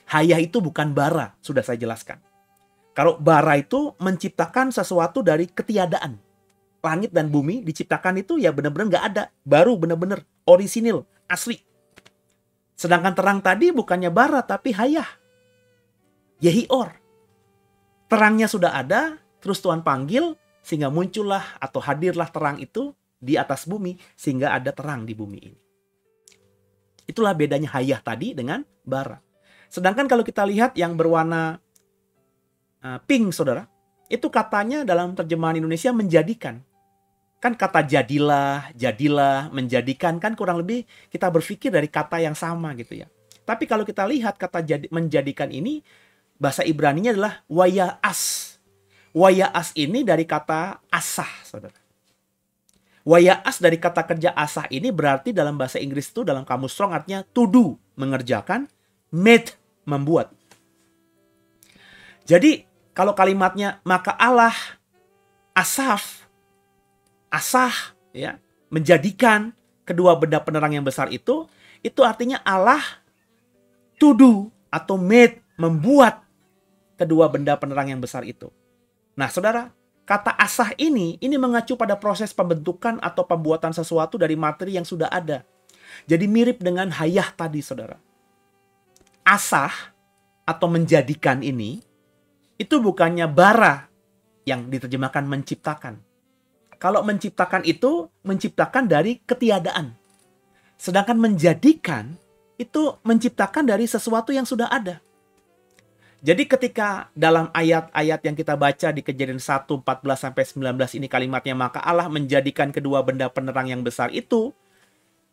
Hayah itu bukan bara, sudah saya jelaskan. Kalau bara itu menciptakan sesuatu dari ketiadaan. Langit dan bumi diciptakan itu ya benar-benar nggak ada. Baru benar-benar orisinil, asli. Sedangkan terang tadi bukannya bara tapi hayah. Yehior. Terangnya sudah ada, terus Tuhan panggil sehingga muncullah atau hadirlah terang itu di atas bumi sehingga ada terang di bumi ini. Itulah bedanya hayah tadi dengan bara. Sedangkan kalau kita lihat yang berwarna pink, saudara, itu katanya dalam terjemahan Indonesia menjadikan. Kan kata jadilah, menjadikan kan kurang lebih kita berpikir dari kata yang sama gitu ya. Tapi kalau kita lihat kata menjadikan ini, bahasa Ibraninya adalah wayaas. Wayaas ini dari kata asah, saudara. Wayaas dari kata kerja asah ini berarti dalam bahasa Inggris itu dalam kamus Strong artinya to do, mengerjakan, made, membuat. Jadi kalau kalimatnya maka Allah asah ya, menjadikan kedua benda penerang yang besar itu artinya Allah to do atau made, membuat kedua benda penerang yang besar itu. Nah, saudara, kata asah ini mengacu pada proses pembentukan atau pembuatan sesuatu dari materi yang sudah ada. Jadi mirip dengan hayah tadi, saudara. Asah atau menjadikan ini itu bukannya bara yang diterjemahkan menciptakan. Kalau menciptakan itu menciptakan dari ketiadaan. Sedangkan menjadikan itu menciptakan dari sesuatu yang sudah ada. Jadi ketika dalam ayat-ayat yang kita baca di Kejadian 1, 14-19 ini kalimatnya maka Allah menjadikan kedua benda penerang yang besar itu.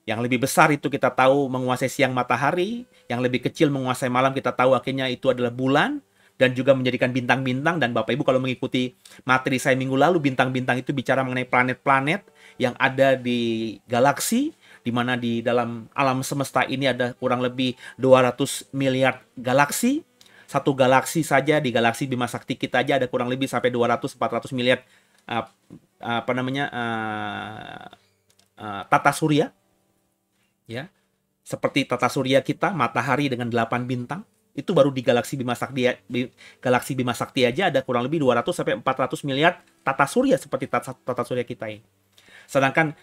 Yang lebih besar itu kita tahu menguasai siang matahari. Yang lebih kecil menguasai malam kita tahu akhirnya itu adalah bulan. dan juga menjadikan bintang-bintang. Dan Bapak Ibu kalau mengikuti materi saya minggu lalu, bintang-bintang itu bicara mengenai planet-planet yang ada di galaksi, di mana di dalam alam semesta ini ada kurang lebih 200 miliar galaksi. Satu galaksi saja di galaksi Bima Sakti kita aja ada kurang lebih sampai 200-400 miliar tata surya, ya, seperti tata surya kita, matahari dengan 8 bintang, itu baru di galaksi Bima Sakti aja ada kurang lebih 200-400 miliar tata surya seperti tata surya kita ini. Sedangkan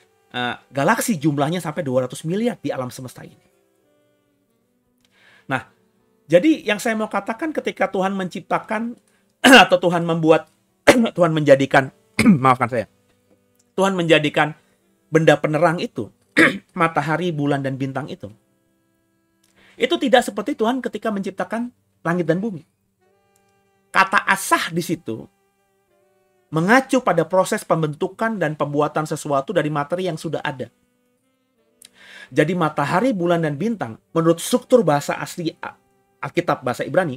galaksi jumlahnya sampai 200 miliar di alam semesta ini. Nah, jadi yang saya mau katakan ketika Tuhan menciptakan atau Tuhan membuat, Tuhan menjadikan, maafkan saya, Tuhan menjadikan benda penerang itu, matahari, bulan, dan bintang itu tidak seperti Tuhan ketika menciptakan langit dan bumi. Kata asah di situ mengacu pada proses pembentukan dan pembuatan sesuatu dari materi yang sudah ada. Jadi matahari, bulan, dan bintang menurut struktur bahasa asli Alkitab bahasa Ibrani,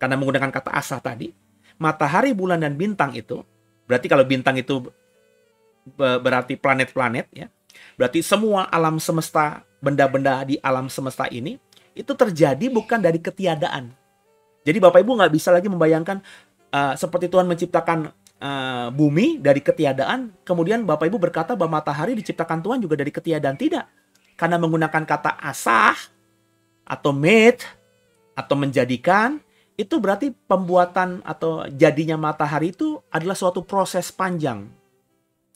karena menggunakan kata asah tadi, matahari, bulan, dan bintang itu, berarti kalau bintang itu berarti planet-planet, ya. Berarti semua alam semesta, benda-benda di alam semesta ini, itu terjadi bukan dari ketiadaan. Jadi Bapak Ibu nggak bisa lagi membayangkan seperti Tuhan menciptakan bumi dari ketiadaan, kemudian Bapak Ibu berkata bahwa matahari diciptakan Tuhan juga dari ketiadaan. Tidak. Karena menggunakan kata asah, atau made, atau menjadikan, itu berarti pembuatan atau jadinya matahari itu adalah suatu proses panjang.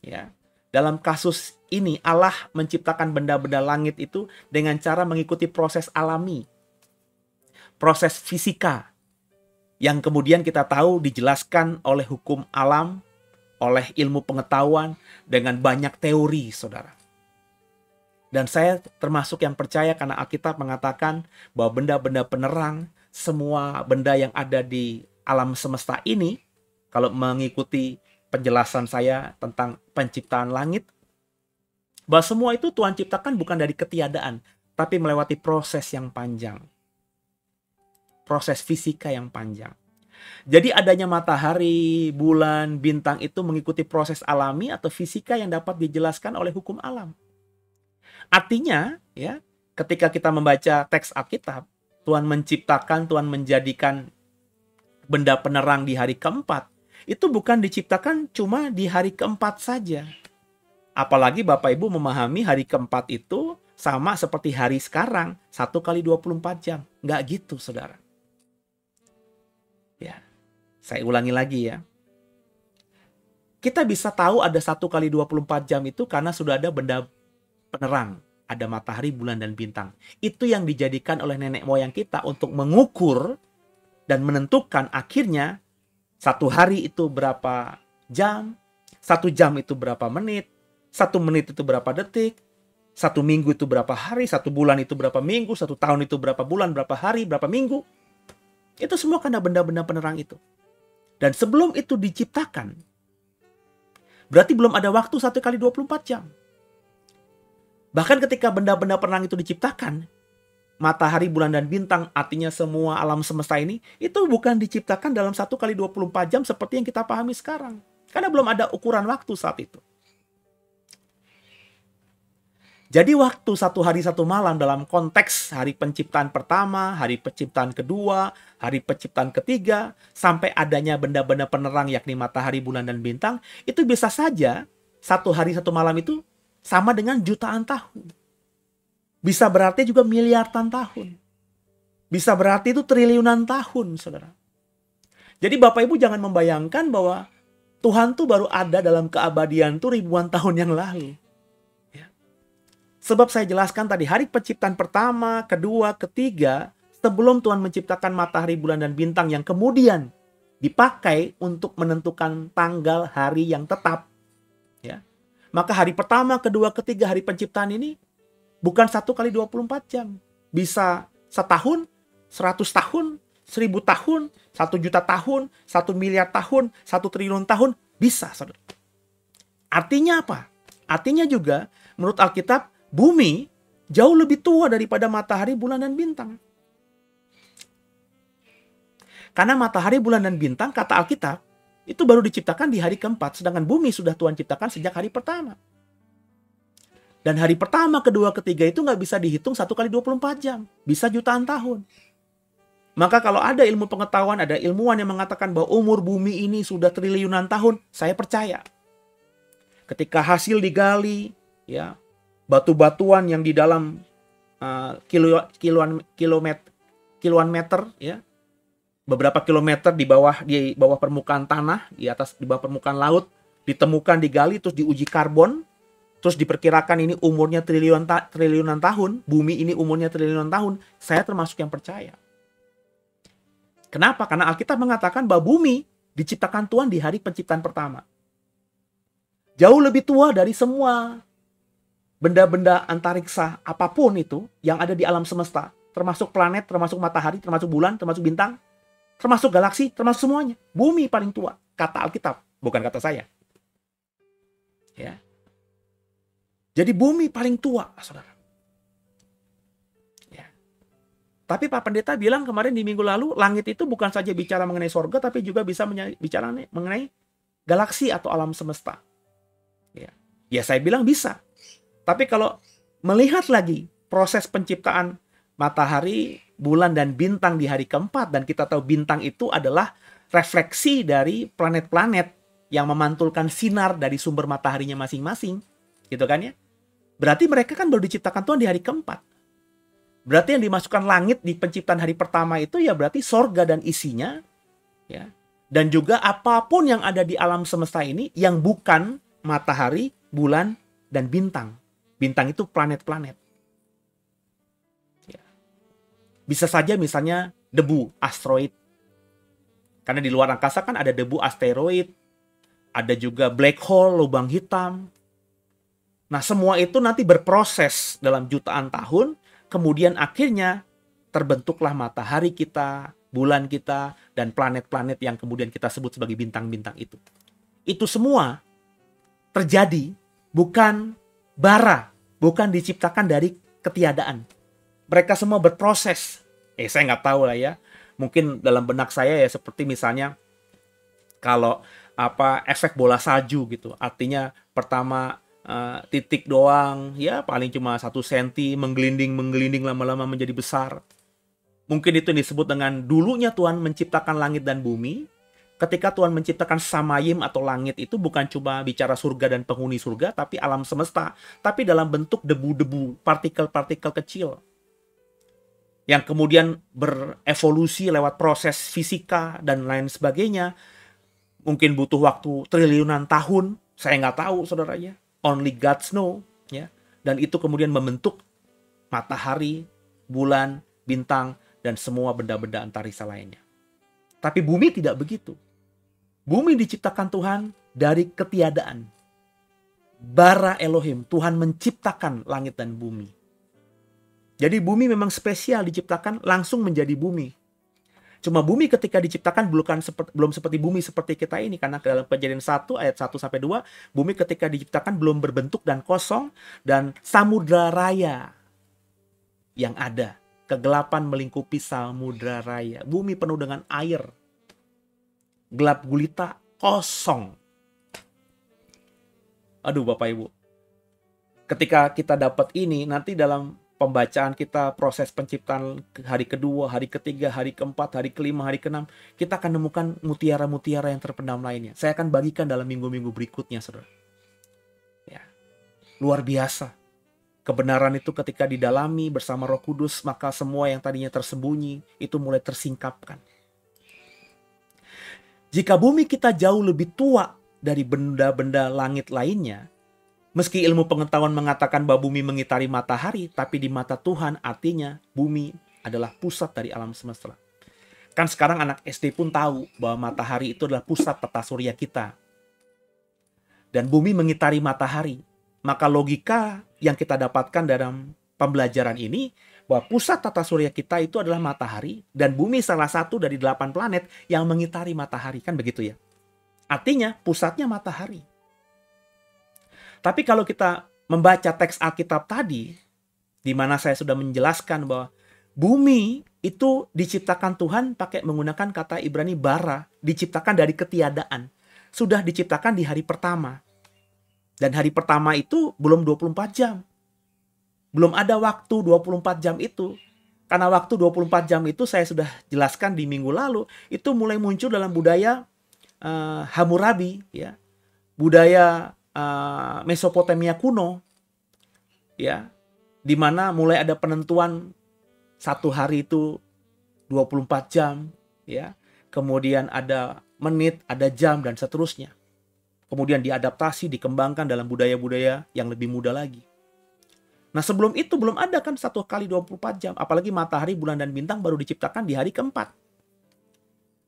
Ya. Dalam kasus ini Allah menciptakan benda-benda langit itu dengan cara mengikuti proses alami. Proses fisika. Yang kemudian kita tahu dijelaskan oleh hukum alam, oleh ilmu pengetahuan, dengan banyak teori, saudara. Dan saya termasuk yang percaya karena Alkitab mengatakan bahwa benda-benda penerang, semua benda yang ada di alam semesta ini, kalau mengikuti penjelasan saya tentang penciptaan langit, bahwa semua itu Tuhan ciptakan bukan dari ketiadaan, tapi melewati proses yang panjang. Proses fisika yang panjang. Jadi adanya matahari, bulan, bintang itu mengikuti proses alami atau fisika yang dapat dijelaskan oleh hukum alam. Artinya, ya, ketika kita membaca teks Alkitab, Tuhan menciptakan, Tuhan menjadikan benda penerang di hari keempat, itu bukan diciptakan cuma di hari keempat saja. Apalagi Bapak Ibu memahami hari keempat itu sama seperti hari sekarang, 1 kali 24 jam. Nggak gitu, saudara. Ya, saya ulangi lagi ya. Kita bisa tahu ada 1 kali 24 jam itu karena sudah ada benda penerang. Ada matahari, bulan, dan bintang. Itu yang dijadikan oleh nenek moyang kita untuk mengukur dan menentukan akhirnya 1 hari itu berapa jam, 1 jam itu berapa menit, 1 menit itu berapa detik, 1 minggu itu berapa hari, 1 bulan itu berapa minggu, 1 tahun itu berapa bulan, berapa hari, berapa minggu. Itu semua karena benda-benda penerang itu. Dan sebelum itu diciptakan, berarti belum ada waktu 1 kali 24 jam. Bahkan ketika benda-benda penerang itu diciptakan, matahari, bulan, dan bintang, artinya semua alam semesta ini, itu bukan diciptakan dalam 1 kali 24 jam seperti yang kita pahami sekarang. Karena belum ada ukuran waktu saat itu. Jadi waktu 1 hari 1 malam dalam konteks hari penciptaan pertama, hari penciptaan kedua, hari penciptaan ketiga, sampai adanya benda-benda penerang yakni matahari, bulan, dan bintang, itu bisa saja 1 hari 1 malam itu sama dengan jutaan tahun. Bisa berarti juga miliaran tahun. Bisa berarti itu triliunan tahun, saudara. Jadi Bapak Ibu jangan membayangkan bahwa Tuhan tuh baru ada dalam keabadian tuh ribuan tahun yang lalu. Ya. Sebab saya jelaskan tadi, hari penciptaan pertama, kedua, ketiga, sebelum Tuhan menciptakan matahari, bulan, dan bintang yang kemudian dipakai untuk menentukan tanggal hari yang tetap. Ya. Maka hari pertama, kedua, ketiga, hari penciptaan ini bukan 1 kali 24 jam. Bisa setahun, 100 tahun, 1000 tahun, 1 juta tahun, 1 miliar tahun, 1 triliun tahun. Bisa, saudara. Artinya apa? Artinya juga, menurut Alkitab, bumi jauh lebih tua daripada matahari, bulan, dan bintang. Karena matahari, bulan, dan bintang, kata Alkitab, itu baru diciptakan di hari keempat. Sedangkan bumi sudah Tuhan ciptakan sejak hari pertama. Dan hari pertama, kedua, ketiga itu nggak bisa dihitung 1 kali 24 jam. Bisa jutaan tahun. Maka kalau ada ilmu pengetahuan, ada ilmuwan yang mengatakan bahwa umur bumi ini sudah triliunan tahun, saya percaya. Ketika hasil digali, ya, batu-batuan yang di dalam kiloan meter, ya, beberapa kilometer di bawah permukaan tanah, di bawah permukaan laut, ditemukan, digali, terus diuji karbon, terus diperkirakan ini umurnya triliunan tahun, bumi ini umurnya triliunan tahun, saya termasuk yang percaya. Kenapa? Karena Alkitab mengatakan bahwa bumi diciptakan Tuhan di hari penciptaan pertama. Jauh lebih tua dari semua benda-benda antariksa apapun itu yang ada di alam semesta. Termasuk planet, termasuk matahari, termasuk bulan, termasuk bintang, termasuk galaksi, termasuk semuanya. Bumi paling tua, kata Alkitab, bukan kata saya. Ya. Jadi bumi paling tua, saudara. Tapi Pak Pendeta bilang kemarin di minggu lalu, langit itu bukan saja bicara mengenai sorga, tapi juga bisa bicara mengenai galaksi atau alam semesta. Ya saya bilang bisa. Tapi kalau melihat lagi proses penciptaan matahari, bulan, dan bintang di hari keempat, dan kita tahu bintang itu adalah refleksi dari planet-planet yang memantulkan sinar dari sumber mataharinya masing-masing. Gitu kan ya? Berarti mereka kan baru diciptakan Tuhan di hari keempat. Berarti yang dimasukkan langit di penciptaan hari pertama itu ya berarti sorga dan isinya, ya, dan juga apapun yang ada di alam semesta ini yang bukan matahari, bulan, dan bintang. Bintang itu planet-planet. Ya. Bisa saja misalnya debu, asteroid. Karena di luar angkasa kan ada debu asteroid, ada juga black hole, lubang hitam. Nah semua itu nanti berproses dalam jutaan tahun. Kemudian akhirnya terbentuklah matahari kita, bulan kita, dan planet-planet yang kemudian kita sebut sebagai bintang-bintang itu. Itu semua terjadi bukan bara, bukan diciptakan dari ketiadaan. Mereka semua berproses. Saya nggak tahu lah ya. Mungkin dalam benak saya ya seperti misalnya kalau efek bola salju gitu. Artinya pertama titik doang, ya paling cuma 1 senti, menggelinding lama-lama menjadi besar. Mungkin itu disebut dengan dulunya Tuhan menciptakan langit dan bumi. Ketika Tuhan menciptakan samayim atau langit itu bukan cuma bicara surga dan penghuni surga, tapi alam semesta, tapi dalam bentuk debu-debu, partikel-partikel kecil. Yang kemudian berevolusi lewat proses fisika dan lain sebagainya. Mungkin butuh waktu triliunan tahun, saya nggak tahu saudaranya. Only God knows, ya. Dan itu kemudian membentuk matahari, bulan, bintang, dan semua benda-benda antariksa lainnya. Tapi bumi tidak begitu. Bumi diciptakan Tuhan dari ketiadaan. Bara Elohim, Tuhan menciptakan langit dan bumi. Jadi bumi memang spesial diciptakan langsung menjadi bumi. Cuma bumi ketika diciptakan belum seperti bumi seperti kita ini. Karena dalam Kejadian 1 ayat 1-2, bumi ketika diciptakan belum berbentuk dan kosong. Dan samudra raya yang ada. Kegelapan melingkupi samudra raya. Bumi penuh dengan air. Gelap gulita, kosong. Aduh Bapak Ibu. Ketika kita dapat ini, nanti dalam pembacaan kita, proses penciptaan hari kedua, hari ketiga, hari keempat, hari kelima, hari keenam, kita akan menemukan mutiara-mutiara yang terpendam lainnya. Saya akan bagikan dalam minggu-minggu berikutnya, saudara. Ya. Luar biasa. Kebenaran itu ketika didalami bersama Roh Kudus, maka semua yang tadinya tersembunyi, itu mulai tersingkapkan. Jika bumi kita jauh lebih tua dari benda-benda langit lainnya, meski ilmu pengetahuan mengatakan bahwa bumi mengitari matahari, tapi di mata Tuhan artinya bumi adalah pusat dari alam semesta. Kan sekarang anak SD pun tahu bahwa matahari itu adalah pusat tata surya kita. Dan bumi mengitari matahari. Maka logika yang kita dapatkan dalam pembelajaran ini, bahwa pusat tata surya kita itu adalah matahari, dan bumi salah satu dari 8 planet yang mengitari matahari. Kan begitu ya? Artinya pusatnya matahari. Tapi kalau kita membaca teks Alkitab tadi, di mana saya sudah menjelaskan bahwa bumi itu diciptakan Tuhan pakai menggunakan kata Ibrani bara, diciptakan dari ketiadaan. Sudah diciptakan di hari pertama. Dan hari pertama itu belum 24 jam. Belum ada waktu 24 jam itu. Karena waktu 24 jam itu saya sudah jelaskan di minggu lalu, itu mulai muncul dalam budaya Hammurabi, ya. Budaya Mesopotamia kuno, ya, di mana mulai ada penentuan satu hari itu 24 jam, ya. Kemudian ada menit, ada jam, dan seterusnya. Kemudian diadaptasi, dikembangkan dalam budaya-budaya yang lebih muda lagi. Nah, sebelum itu belum ada kan 1 kali 24 jam. Apalagi matahari, bulan, dan bintang baru diciptakan di hari keempat.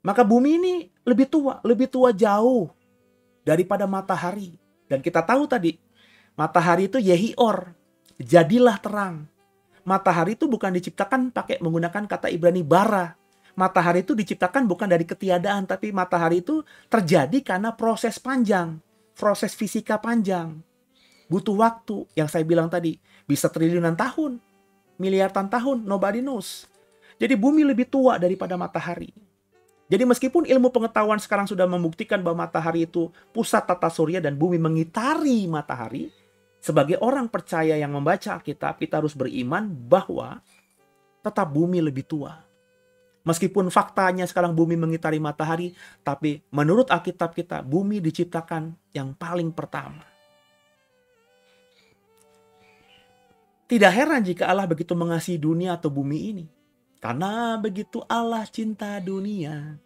Maka bumi ini lebih tua jauh daripada matahari. Dan kita tahu tadi, matahari itu Yehior, jadilah terang. Matahari itu bukan diciptakan pakai menggunakan kata Ibrani bara. Matahari itu diciptakan bukan dari ketiadaan, tapi matahari itu terjadi karena proses panjang, proses fisika panjang. Butuh waktu, yang saya bilang tadi, bisa triliunan tahun, miliaran tahun, nobody knows. Jadi bumi lebih tua daripada matahari. Jadi meskipun ilmu pengetahuan sekarang sudah membuktikan bahwa matahari itu pusat tata surya dan bumi mengitari matahari, sebagai orang percaya yang membaca Alkitab, kita harus beriman bahwa tetap bumi lebih tua. Meskipun faktanya sekarang bumi mengitari matahari, tapi menurut Alkitab kita, bumi diciptakan yang paling pertama. Tidak heran jika Allah begitu mengasihi dunia atau bumi ini. Karena begitu Allah cinta dunia.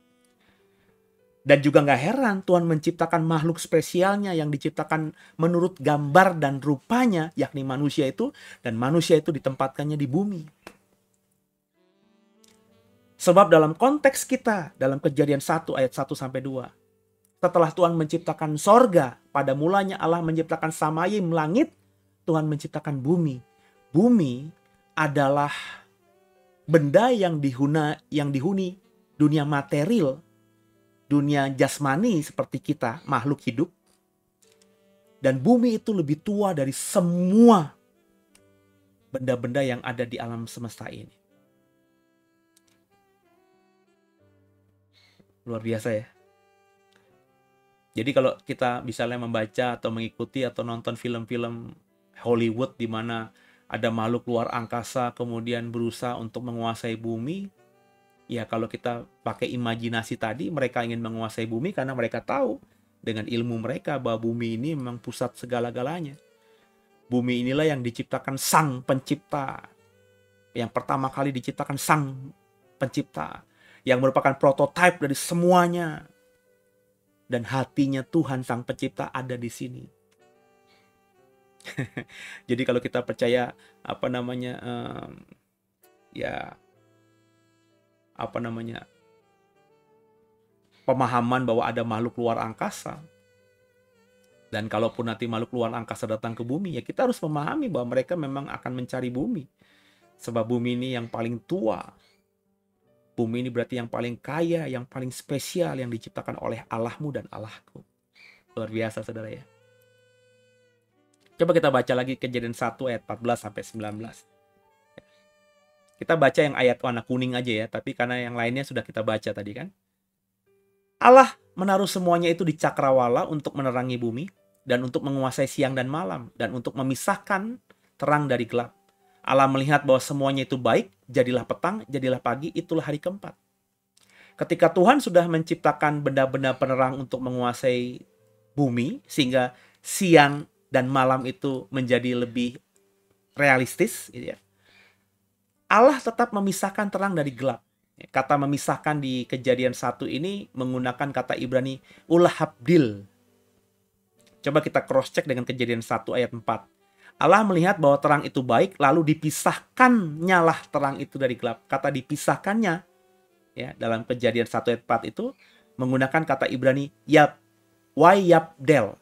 Dan juga gak heran Tuhan menciptakan makhluk spesialnya yang diciptakan menurut gambar dan rupanya, yakni manusia itu, dan manusia itu ditempatkannya di bumi. Sebab dalam konteks kita, dalam Kejadian 1 ayat 1-2, setelah Tuhan menciptakan sorga, pada mulanya Allah menciptakan samayim, langit, Tuhan menciptakan bumi. Bumi adalah benda yang dihuni dunia material, dunia jasmani seperti kita, makhluk hidup. Dan bumi itu lebih tua dari semua benda-benda yang ada di alam semesta ini. Luar biasa ya. Jadi kalau kita misalnya membaca atau mengikuti atau nonton film-film Hollywood di mana ada makhluk luar angkasa kemudian berusaha untuk menguasai bumi, ya kalau kita pakai imajinasi tadi, mereka ingin menguasai bumi karena mereka tahu dengan ilmu mereka bahwa bumi ini memang pusat segala-galanya. Bumi inilah yang diciptakan Sang Pencipta. Yang pertama kali diciptakan Sang Pencipta, yang merupakan prototipe dari semuanya. Dan hatinya Tuhan Sang Pencipta ada di sini. Jadi kalau kita percaya pemahaman bahwa ada makhluk luar angkasa, dan kalaupun nanti makhluk luar angkasa datang ke bumi, ya kita harus memahami bahwa mereka memang akan mencari bumi. Sebab bumi ini yang paling tua. Bumi ini berarti yang paling kaya, yang paling spesial, yang diciptakan oleh Allahmu dan Allahku. Luar biasa saudara ya. Coba kita baca lagi Kejadian 1 ayat 14-19. Kita baca yang ayat warna kuning aja ya, tapi karena yang lainnya sudah kita baca tadi kan. Allah menaruh semuanya itu di cakrawala untuk menerangi bumi, dan untuk menguasai siang dan malam, dan untuk memisahkan terang dari gelap. Allah melihat bahwa semuanya itu baik, jadilah petang, jadilah pagi, itulah hari keempat. Ketika Tuhan sudah menciptakan benda-benda penerang untuk menguasai bumi, sehingga siang dan malam itu menjadi lebih realistis, gitu ya. Allah tetap memisahkan terang dari gelap. Kata memisahkan di Kejadian 1 ini menggunakan kata Ibrani ulhabdil. Coba kita cross check dengan Kejadian 1 ayat 4. Allah melihat bahwa terang itu baik, lalu dipisahkannya lah terang itu dari gelap. Kata dipisahkannya ya dalam Kejadian 1 ayat 4 itu menggunakan kata Ibrani wayabdel.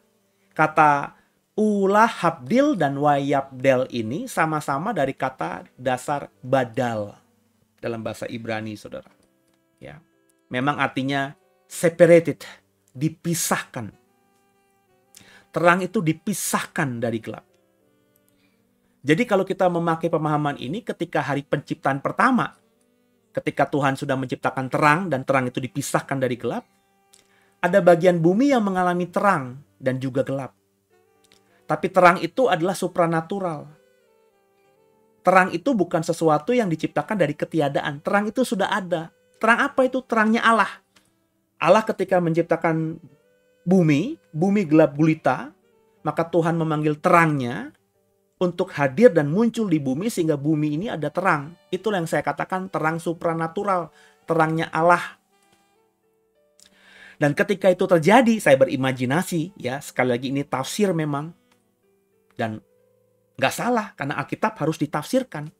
Kata ulhabdil dan wayabdel ini sama-sama dari kata dasar badal dalam bahasa Ibrani, saudara. Ya, memang artinya separated, dipisahkan. Terang itu dipisahkan dari gelap. Jadi kalau kita memakai pemahaman ini ketika hari penciptaan pertama, ketika Tuhan sudah menciptakan terang dan terang itu dipisahkan dari gelap, ada bagian bumi yang mengalami terang dan juga gelap. Tapi terang itu adalah supranatural. Terang itu bukan sesuatu yang diciptakan dari ketiadaan. Terang itu sudah ada. Terang apa itu? Terangnya Allah. Allah ketika menciptakan bumi gelap gulita, maka Tuhan memanggil terangnya untuk hadir dan muncul di bumi sehingga bumi ini ada terang. Itulah yang saya katakan terang supranatural, terangnya Allah. Dan ketika itu terjadi, saya berimajinasi, ya sekali lagi ini tafsir memang. Dan nggak salah, karena Alkitab harus ditafsirkan.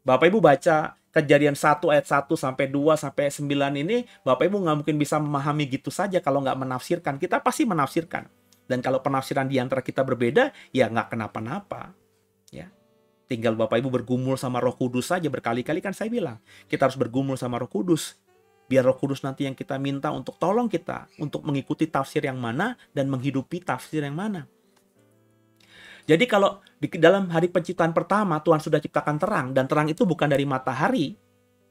Bapak Ibu baca Kejadian 1 ayat 1 sampai 2 sampai 9 ini, Bapak Ibu nggak mungkin bisa memahami gitu saja kalau nggak menafsirkan. Kita pasti menafsirkan. Dan kalau penafsiran di antara kita berbeda, ya nggak kenapa-napa. Ya, tinggal Bapak Ibu bergumul sama Roh Kudus saja. Berkali-kali kan saya bilang, kita harus bergumul sama Roh Kudus. Biar Roh Kudus nanti yang kita minta untuk tolong kita, untuk mengikuti tafsir yang mana dan menghidupi tafsir yang mana. Jadi kalau di dalam hari penciptaan pertama Tuhan sudah ciptakan terang, dan terang itu bukan dari matahari.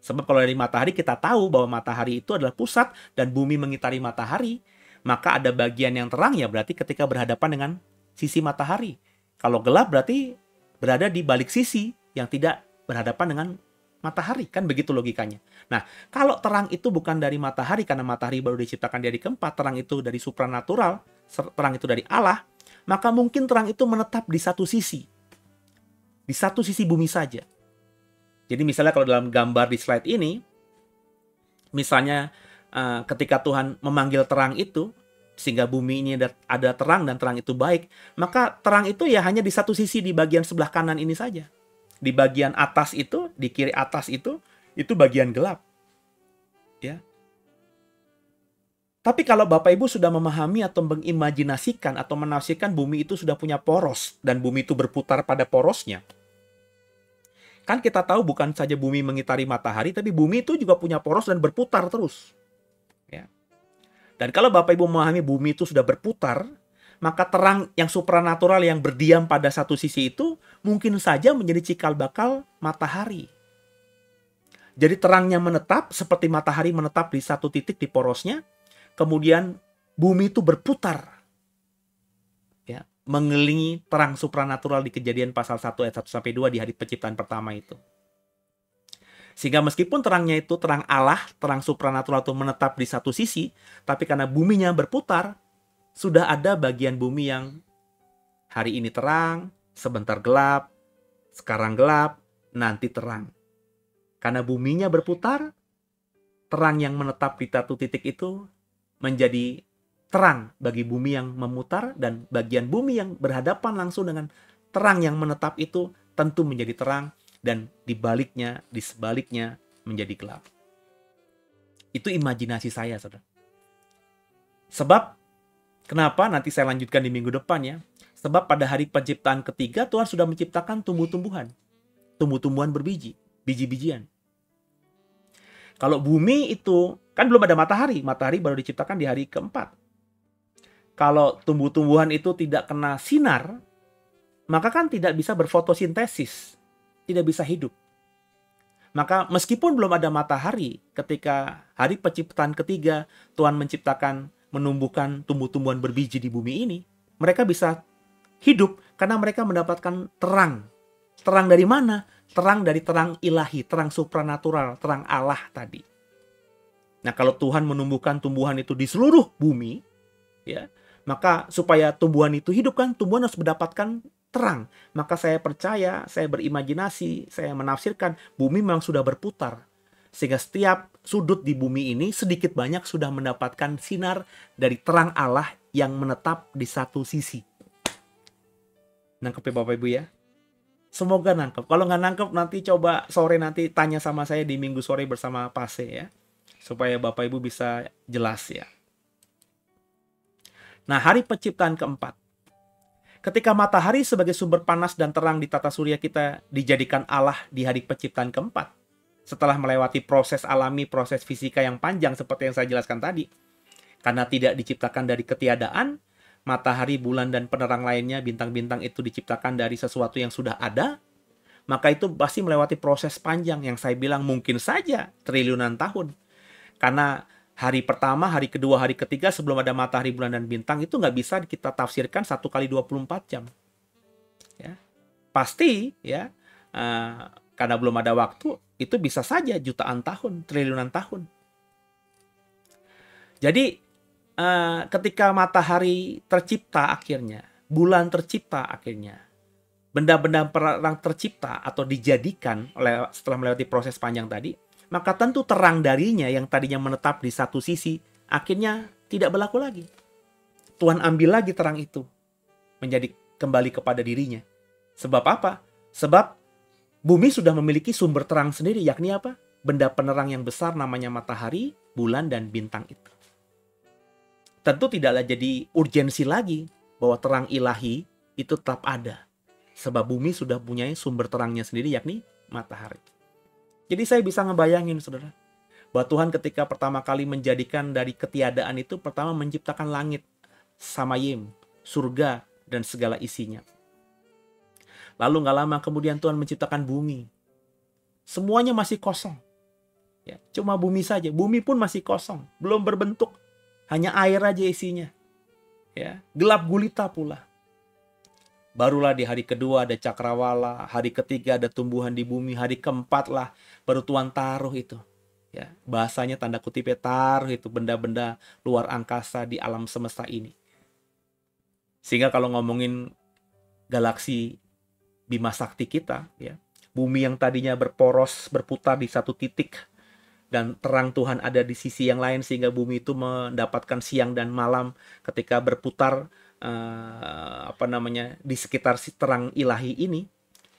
Sebab kalau dari matahari kita tahu bahwa matahari itu adalah pusat dan bumi mengitari matahari. Maka ada bagian yang terang, ya berarti ketika berhadapan dengan sisi matahari. Kalau gelap berarti berada di balik sisi yang tidak berhadapan dengan matahari. Kan begitu logikanya. Nah, kalau terang itu bukan dari matahari, karena matahari baru diciptakan di hari keempat, terang itu dari supranatural, terang itu dari Allah, maka mungkin terang itu menetap di satu sisi. Di satu sisi bumi saja. Jadi misalnya kalau dalam gambar di slide ini, misalnya ketika Tuhan memanggil terang itu, sehingga bumi ini ada terang dan terang itu baik, maka terang itu ya hanya di satu sisi di bagian sebelah kanan ini saja. Di bagian atas itu, di kiri atas itu bagian gelap. Ya. Tapi kalau Bapak Ibu sudah memahami atau mengimajinasikan atau menafsirkan bumi itu sudah punya poros dan bumi itu berputar pada porosnya. Kan kita tahu bukan saja bumi mengitari matahari, tapi bumi itu juga punya poros dan berputar terus. Ya. Dan kalau Bapak Ibu memahami bumi itu sudah berputar, maka terang yang supranatural yang berdiam pada satu sisi itu mungkin saja menjadi cikal bakal matahari. Jadi terangnya menetap seperti matahari menetap di satu titik di porosnya. Kemudian bumi itu berputar, ya, mengelilingi terang supranatural di Kejadian pasal 1 ayat 1 sampai 2 di hari penciptaan pertama itu. Sehingga meskipun terangnya itu terang Allah, terang supranatural itu menetap di satu sisi, tapi karena buminya berputar, sudah ada bagian bumi yang hari ini terang, sebentar gelap, sekarang gelap, nanti terang. Karena buminya berputar, terang yang menetap di satu titik itu menjadi terang bagi bumi yang memutar, dan bagian bumi yang berhadapan langsung dengan terang yang menetap itu tentu menjadi terang, dan di sebaliknya menjadi gelap. Itu imajinasi saya, saudara. Sebab, kenapa nanti saya lanjutkan di minggu depan ya. Sebab pada hari penciptaan ketiga Tuhan sudah menciptakan tumbuh-tumbuhan. Tumbuh-tumbuhan berbiji, biji-bijian. Kalau bumi itu, kan belum ada matahari. Matahari baru diciptakan di hari keempat. Kalau tumbuh-tumbuhan itu tidak kena sinar, maka kan tidak bisa berfotosintesis. Tidak bisa hidup. Maka meskipun belum ada matahari, ketika hari penciptaan ketiga Tuhan menciptakan, menumbuhkan tumbuh-tumbuhan berbiji di bumi ini, mereka bisa hidup karena mereka mendapatkan terang. Terang dari mana? Terang dari terang ilahi, terang supranatural, terang Allah tadi. Nah, kalau Tuhan menumbuhkan tumbuhan itu di seluruh bumi, ya, maka supaya tumbuhan itu hidup kan, tumbuhan harus mendapatkan terang. Maka saya percaya, saya berimajinasi, saya menafsirkan bumi memang sudah berputar. Sehingga setiap sudut di bumi ini sedikit banyak sudah mendapatkan sinar dari terang Allah yang menetap di satu sisi. Nangkep ya Bapak Ibu ya? Semoga nangkep. Kalau nggak nangkep nanti coba sore nanti tanya sama saya di minggu sore bersama Pase ya. Supaya Bapak Ibu bisa jelas ya. Nah, hari penciptaan keempat. Ketika matahari sebagai sumber panas dan terang di tata surya kita dijadikan Allah di hari penciptaan keempat. Setelah melewati proses alami, proses fisika yang panjang seperti yang saya jelaskan tadi. Karena tidak diciptakan dari ketiadaan, matahari, bulan, dan penerang lainnya, bintang-bintang itu diciptakan dari sesuatu yang sudah ada. maka itu pasti melewati proses panjang yang saya bilang mungkin saja triliunan tahun. Karena hari pertama, hari kedua, hari ketiga sebelum ada matahari, bulan, dan bintang itu nggak bisa kita tafsirkan 1 kali 24 jam. Ya. Pasti ya, karena belum ada waktu, itu bisa saja jutaan tahun, triliunan tahun. Jadi ketika matahari tercipta akhirnya, bulan tercipta akhirnya, benda-benda perang tercipta atau dijadikan setelah melewati proses panjang tadi, maka tentu terang darinya yang tadinya menetap di satu sisi akhirnya tidak berlaku lagi. Tuhan ambil lagi terang itu menjadi kembali kepada dirinya. Sebab apa? Sebab bumi sudah memiliki sumber terang sendiri, yakni apa? Benda penerang yang besar namanya matahari, bulan, dan bintang itu. Tentu tidaklah jadi urgensi lagi bahwa terang ilahi itu tetap ada. Sebab bumi sudah punya sumber terangnya sendiri, yakni matahari. Jadi saya bisa ngebayangin, saudara, bahwa Tuhan ketika pertama kali menjadikan dari ketiadaan itu, pertama menciptakan langit, samayim, surga, dan segala isinya. Lalu gak lama kemudian Tuhan menciptakan bumi. Semuanya masih kosong. Ya, cuma bumi saja. Bumi pun masih kosong, belum berbentuk. Hanya air aja isinya. Ya, gelap gulita pula. Barulah di hari kedua ada cakrawala, hari ketiga ada tumbuhan di bumi, hari keempat lah baru Tuhan taruh itu. Ya, bahasanya tanda kutipnya taruh itu benda-benda luar angkasa di alam semesta ini. Sehingga kalau ngomongin galaksi Bima Sakti kita, ya, bumi yang tadinya berporos, berputar di satu titik, dan terang Tuhan ada di sisi yang lain, sehingga bumi itu mendapatkan siang dan malam ketika berputar di sekitar si terang ilahi ini.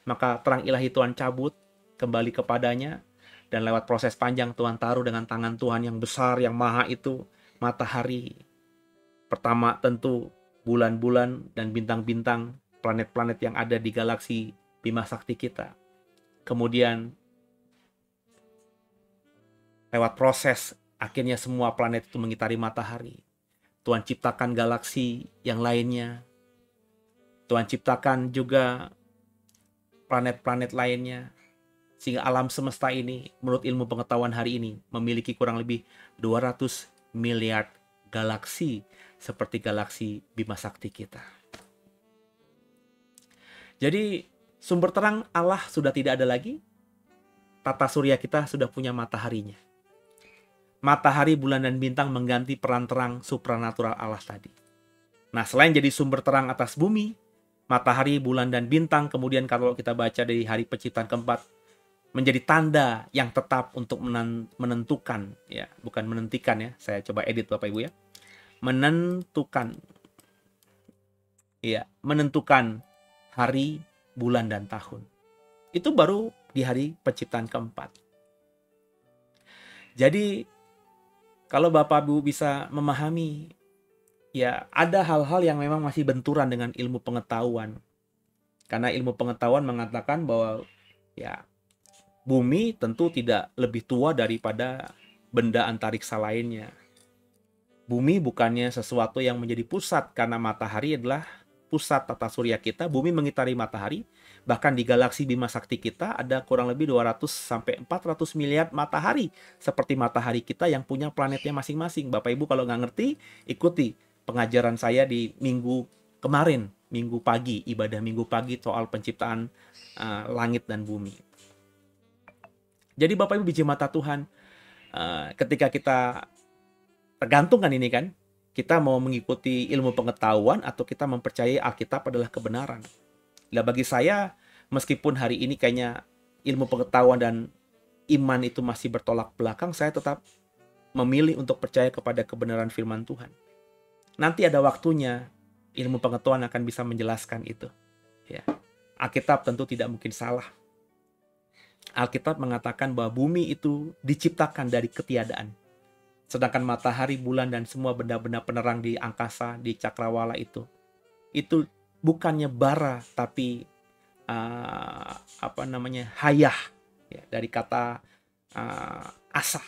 Maka terang ilahi Tuhan cabut kembali kepadanya, dan lewat proses panjang Tuhan taruh dengan tangan Tuhan yang besar, yang maha itu, matahari. Pertama tentu bulan-bulan dan bintang-bintang, planet-planet yang ada di galaksi Bima Sakti kita. Kemudian lewat proses akhirnya semua planet itu mengitari matahari. Tuhan ciptakan galaksi yang lainnya. Tuhan ciptakan juga planet-planet lainnya. Sehingga alam semesta ini menurut ilmu pengetahuan hari ini memiliki kurang lebih 200 miliar galaksi seperti galaksi Bima Sakti kita. Jadi sumber terang Allah sudah tidak ada lagi. Tata surya kita sudah punya mataharinya. Matahari, bulan, dan bintang mengganti peran terang supranatural Allah tadi. Nah, selain jadi sumber terang atas bumi, matahari, bulan, dan bintang, kemudian kalau kita baca dari hari penciptaan keempat, menjadi tanda yang tetap untuk menentukan, ya, bukan menentikan ya, saya coba edit Bapak Ibu ya, menentukan hari, bulan, dan tahun. Itu baru di hari penciptaan keempat. Jadi kalau Bapak Ibu bisa memahami, ya ada hal-hal yang memang masih benturan dengan ilmu pengetahuan. Karena ilmu pengetahuan mengatakan bahwa ya bumi tentu tidak lebih tua daripada benda antariksa lainnya. Bumi bukannya sesuatu yang menjadi pusat, karena matahari adalah pusat tata surya kita. Bumi mengitari matahari. Bahkan di galaksi Bima Sakti kita ada kurang lebih 200 sampai 400 miliar matahari. Seperti matahari kita yang punya planetnya masing-masing. Bapak Ibu kalau nggak ngerti, ikuti pengajaran saya di minggu kemarin. Minggu pagi, ibadah minggu pagi soal penciptaan langit dan bumi. Jadi Bapak Ibu biji mata Tuhan, ketika kita tergantung kan ini kan, kita mau mengikuti ilmu pengetahuan atau kita mempercayai Alkitab adalah kebenaran. Nah, bagi saya, meskipun hari ini kayaknya ilmu pengetahuan dan iman itu masih bertolak belakang, saya tetap memilih untuk percaya kepada kebenaran firman Tuhan. Nanti ada waktunya ilmu pengetahuan akan bisa menjelaskan itu. Ya. Alkitab tentu tidak mungkin salah. Alkitab mengatakan bahwa bumi itu diciptakan dari ketiadaan. Sedangkan matahari, bulan, dan semua benda-benda penerang di angkasa, di cakrawala itu bukannya bara, tapi hayah, ya, dari kata asah,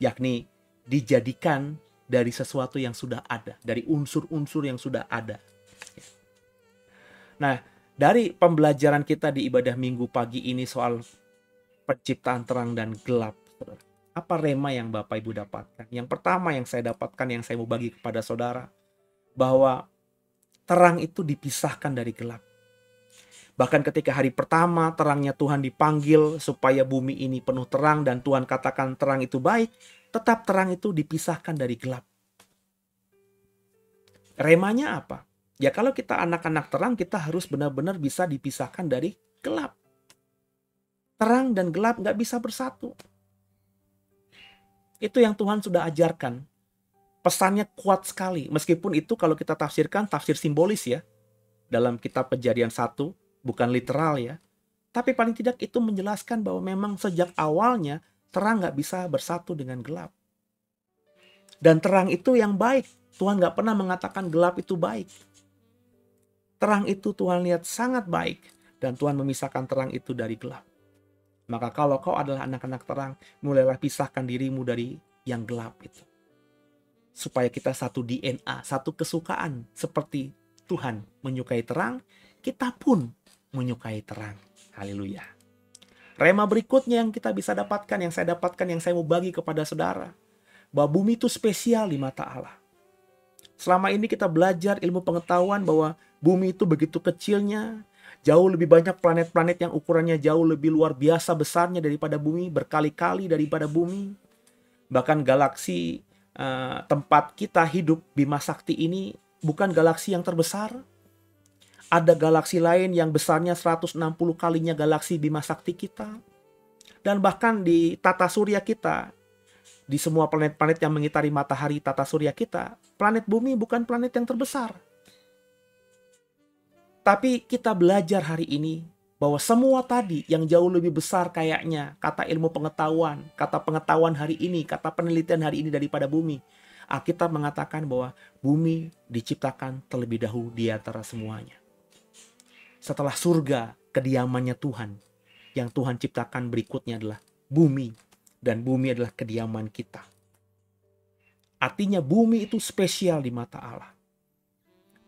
yakni dijadikan dari sesuatu yang sudah ada, dari unsur-unsur yang sudah ada. Nah, Dari pembelajaran kita di ibadah minggu pagi ini soal penciptaan terang dan gelap, saudara, apa rema yang Bapak Ibu dapatkan? Yang pertama yang saya dapatkan, yang saya mau bagi kepada saudara, bahwa terang itu dipisahkan dari gelap. Bahkan ketika hari pertama terangnya Tuhan dipanggil supaya bumi ini penuh terang dan Tuhan katakan terang itu baik, tetap terang itu dipisahkan dari gelap. Remanya apa? Ya kalau kita anak-anak terang, kita harus benar-benar bisa dipisahkan dari gelap. Terang dan gelap nggak bisa bersatu. Itu yang Tuhan sudah ajarkan. Pesannya kuat sekali. Meskipun itu kalau kita tafsirkan, tafsir simbolis ya. Dalam kitab Kejadian 1, bukan literal ya. Tapi paling tidak itu menjelaskan bahwa memang sejak awalnya terang nggak bisa bersatu dengan gelap. Dan terang itu yang baik. Tuhan nggak pernah mengatakan gelap itu baik. Terang itu Tuhan lihat sangat baik. Dan Tuhan memisahkan terang itu dari gelap. Maka kalau kau adalah anak-anak terang, mulailah pisahkan dirimu dari yang gelap itu. Supaya kita satu DNA, satu kesukaan. Seperti Tuhan menyukai terang, kita pun menyukai terang. Haleluya. Rema berikutnya yang kita bisa dapatkan, yang saya dapatkan, yang saya mau bagi kepada saudara. Bahwa bumi itu spesial di mata Allah. Selama ini kita belajar ilmu pengetahuan bahwa bumi itu begitu kecilnya, jauh lebih banyak planet-planet yang ukurannya jauh lebih luar biasa besarnya daripada bumi, berkali-kali daripada bumi. Bahkan galaksi tempat kita hidup, Bima Sakti ini bukan galaksi yang terbesar. Ada galaksi lain yang besarnya 160 kalinya galaksi Bima Sakti kita. Dan bahkan di tata surya kita, di semua planet-planet yang mengitari matahari tata surya kita, planet bumi bukan planet yang terbesar. Tapi kita belajar hari ini bahwa semua tadi yang jauh lebih besar kayaknya, kata ilmu pengetahuan, kata pengetahuan hari ini, kata penelitian hari ini daripada bumi. Alkitab mengatakan bahwa bumi diciptakan terlebih dahulu di antara semuanya. Setelah surga, kediamannya Tuhan, yang Tuhan ciptakan berikutnya adalah bumi. Dan bumi adalah kediaman kita. Artinya bumi itu spesial di mata Allah.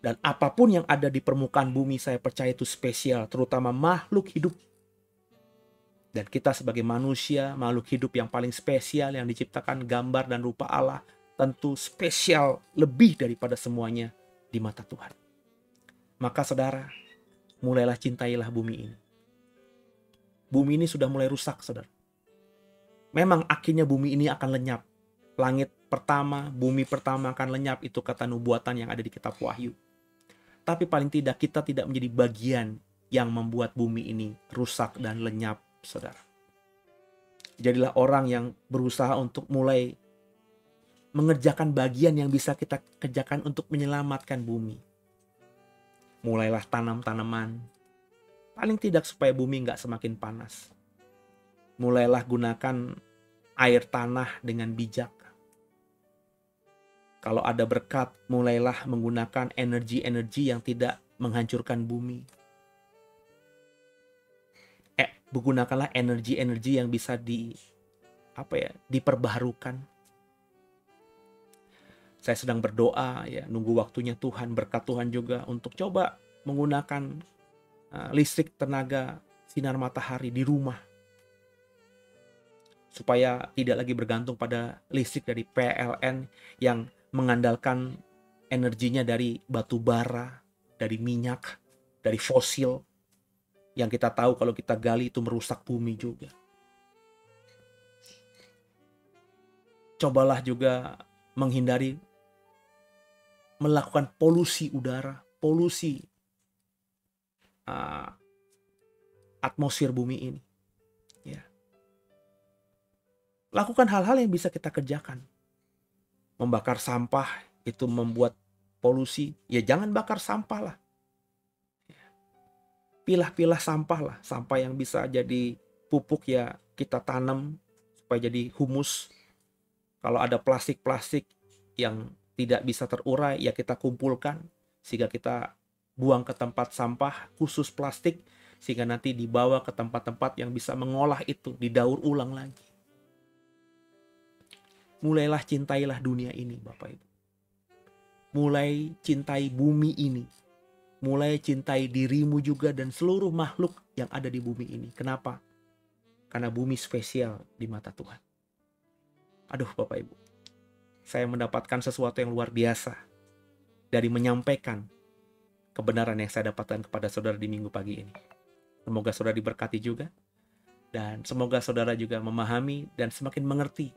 Dan apapun yang ada di permukaan bumi saya percaya itu spesial. Terutama makhluk hidup. Dan kita sebagai manusia, makhluk hidup yang paling spesial yang diciptakan gambar dan rupa Allah. Tentu spesial lebih daripada semuanya di mata Tuhan. Maka saudara, mulailah cintailah bumi ini. Bumi ini sudah mulai rusak saudara. Memang akhirnya bumi ini akan lenyap. Langit pertama, bumi pertama akan lenyap. Itu kata nubuatan yang ada di kitab Wahyu. Tapi paling tidak kita tidak menjadi bagian yang membuat bumi ini rusak dan lenyap, saudara. Jadilah orang yang berusaha untuk mulai mengerjakan bagian yang bisa kita kerjakan untuk menyelamatkan bumi. Mulailah tanam tanaman. Paling tidak supaya bumi nggak semakin panas. Mulailah gunakan air tanah dengan bijak. Kalau ada berkat, mulailah menggunakan energi-energi yang tidak menghancurkan bumi. Gunakanlah energi-energi yang bisa diperbaharukan. Saya sedang berdoa ya, nunggu waktunya Tuhan, berkat Tuhan juga untuk coba menggunakan listrik tenaga sinar matahari di rumah. Supaya tidak lagi bergantung pada listrik dari PLN yang mengandalkan energinya dari batu bara, dari minyak, dari fosil. Yang kita tahu kalau kita gali itu merusak bumi juga. Cobalah juga menghindari melakukan polusi udara, polusi atmosfer bumi ini. Ya. Lakukan hal-hal yang bisa kita kerjakan. Membakar sampah itu membuat polusi. Ya jangan bakar sampah lah. Pilah-pilah sampah lah. Sampah yang bisa jadi pupuk ya kita tanam supaya jadi humus. Kalau ada plastik-plastik yang tidak bisa terurai ya kita kumpulkan. Sehingga kita buang ke tempat sampah khusus plastik. Sehingga nanti dibawa ke tempat-tempat yang bisa mengolah itu. Didaur ulang lagi. Mulailah cintailah dunia ini Bapak Ibu. Mulai cintai bumi ini. mulai cintai dirimu juga dan seluruh makhluk yang ada di bumi ini. Kenapa? Karena bumi spesial di mata Tuhan. Aduh Bapak Ibu, saya mendapatkan sesuatu yang luar biasa dari menyampaikan kebenaran yang saya dapatkan kepada saudara di minggu pagi ini. Semoga saudara diberkati juga, dan semoga saudara juga memahami dan semakin mengerti.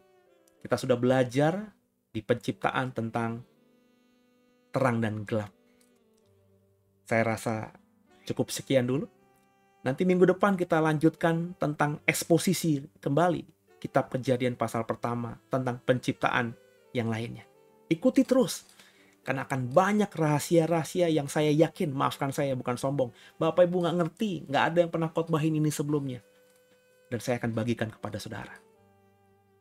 Kita sudah belajar di penciptaan tentang terang dan gelap. Saya rasa cukup sekian dulu. Nanti minggu depan kita lanjutkan tentang eksposisi kembali kitab Kejadian pasal pertama tentang penciptaan yang lainnya. Ikuti terus, karena akan banyak rahasia-rahasia yang saya yakin, maafkan saya bukan sombong, Bapak Ibu nggak ngerti, nggak ada yang pernah khotbahin ini sebelumnya. Dan saya akan bagikan kepada saudara.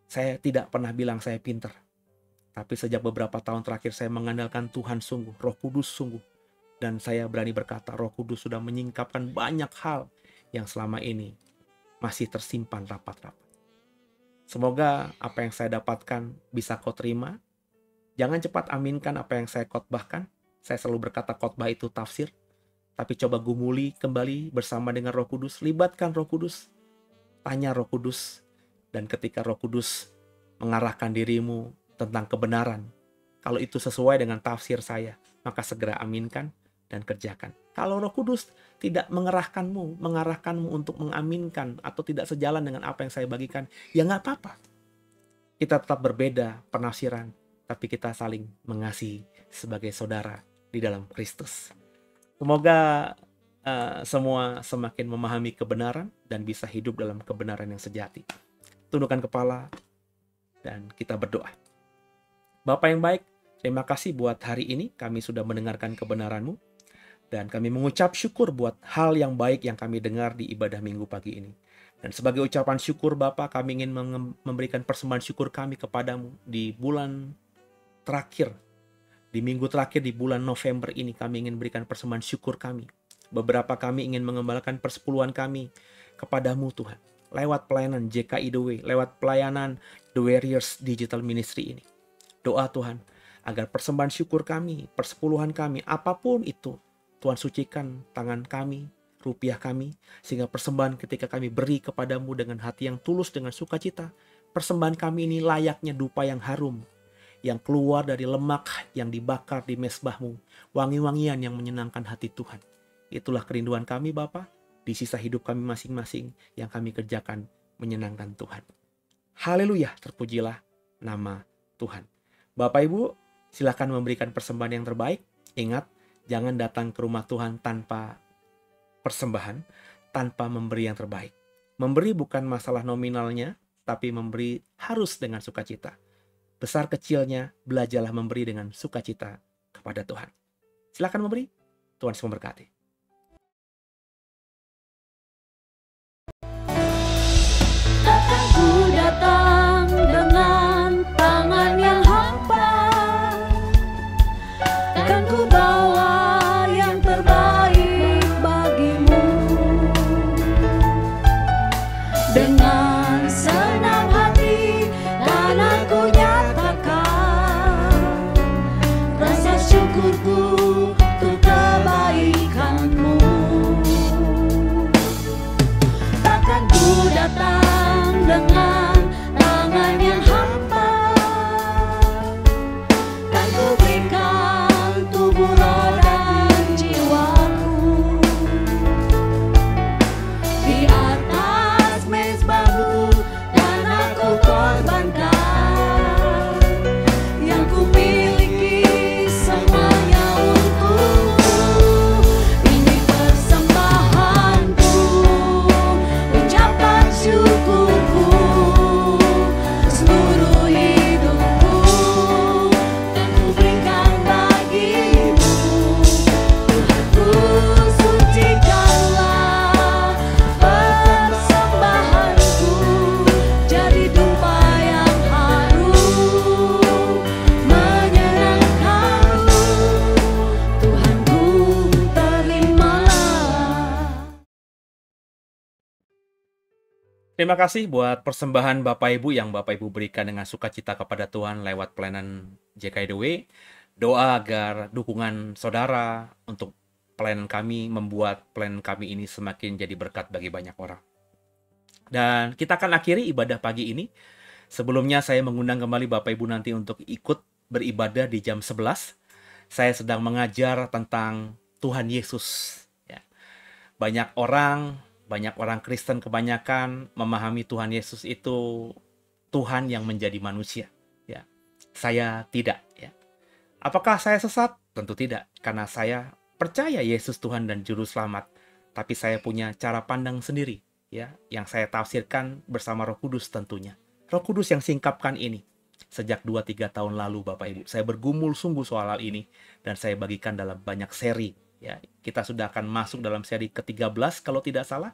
Saya tidak pernah bilang saya pinter, tapi sejak beberapa tahun terakhir saya mengandalkan Tuhan sungguh, Roh Kudus sungguh. Dan saya berani berkata, Roh Kudus sudah menyingkapkan banyak hal yang selama ini masih tersimpan rapat-rapat. Semoga apa yang saya dapatkan bisa kau terima. Jangan cepat aminkan apa yang saya khotbahkan. Saya selalu berkata khotbah itu tafsir. Tapi coba gumuli kembali bersama dengan Roh Kudus. Libatkan Roh Kudus. Tanya Roh Kudus. Dan ketika Roh Kudus mengarahkan dirimu tentang kebenaran, kalau itu sesuai dengan tafsir saya, maka segera aminkan dan kerjakan. Kalau Roh Kudus tidak mengarahkanmu untuk mengaminkan atau tidak sejalan dengan apa yang saya bagikan, ya nggak apa-apa. Kita tetap berbeda penafsiran, tapi kita saling mengasihi sebagai saudara di dalam Kristus. Semoga semua semakin memahami kebenaran dan bisa hidup dalam kebenaran yang sejati. Tundukkan kepala dan kita berdoa. Bapa yang baik, terima kasih buat hari ini kami sudah mendengarkan kebenaran-Mu. Dan kami mengucap syukur buat hal yang baik yang kami dengar di ibadah minggu pagi ini. Dan sebagai ucapan syukur Bapa, kami ingin memberikan persembahan syukur kami kepadamu di bulan terakhir. Di minggu terakhir di bulan November ini kami ingin berikan persembahan syukur kami. Beberapa kami ingin mengembalikan persepuluhan kami kepadamu Tuhan. Lewat pelayanan JKI The Way, lewat pelayanan The Warriors Digital Ministry ini. Doa Tuhan, agar persembahan syukur kami, persepuluhan kami, apapun itu, Tuhan sucikan tangan kami, rupiah kami, sehingga persembahan ketika kami beri kepadamu dengan hati yang tulus, dengan sukacita, persembahan kami ini layaknya dupa yang harum, yang keluar dari lemak yang dibakar di mezbahmu, wangi-wangian yang menyenangkan hati Tuhan. Itulah kerinduan kami Bapa, di sisa hidup kami masing-masing yang kami kerjakan menyenangkan Tuhan. Haleluya, terpujilah nama Tuhan. Bapak Ibu, silakan memberikan persembahan yang terbaik. Ingat, jangan datang ke rumah Tuhan tanpa persembahan, tanpa memberi yang terbaik. Memberi bukan masalah nominalnya, tapi memberi harus dengan sukacita. Besar kecilnya, belajarlah memberi dengan sukacita kepada Tuhan. Silakan memberi, Tuhan Yesus memberkati. Aku datang dengan tangan yang hampa, dan ku bawa yang terbaik bagimu. Dengan senang hati dan aku nyatakan rasa syukurku untuk kebaikanmu. Takkan ku datang dengan tangan yang hampa, kan ku berikan tubuh, roh dan jiwaku di atas mezbahmu, dan aku korbankan yang ku miliki semuanya untukmu. Ini persembahanku, ucapan syukurku, seluruh hidupku, dan ku berikan bagimu. Tuhanku, sucikanlah persembahanku, jadi dupa yang harum, menyenangkanmu. Tuhanku, terimalah. Terima kasih buat persembahan Bapak Ibu yang Bapak Ibu berikan dengan sukacita kepada Tuhan lewat pelayanan JKI The Way. Doa agar dukungan saudara untuk pelayanan kami, membuat pelayanan kami ini semakin jadi berkat bagi banyak orang. Dan kita akan akhiri ibadah pagi ini. Sebelumnya saya mengundang kembali Bapak Ibu nanti untuk ikut beribadah di jam 11. Saya sedang mengajar tentang Tuhan Yesus. Ya. Banyak orang Kristen kebanyakan memahami Tuhan Yesus itu Tuhan yang menjadi manusia. Ya. Saya tidak. Ya. Apakah saya sesat? Tentu tidak, karena saya percaya Yesus Tuhan dan Juru Selamat. Tapi saya punya cara pandang sendiri, ya, yang saya tafsirkan bersama Roh Kudus tentunya. Roh Kudus yang singkapkan ini. Sejak 2-3 tahun lalu Bapak Ibu, saya bergumul sungguh soal hal ini dan saya bagikan dalam banyak seri. Ya, kita sudah akan masuk dalam seri ke-13 kalau tidak salah.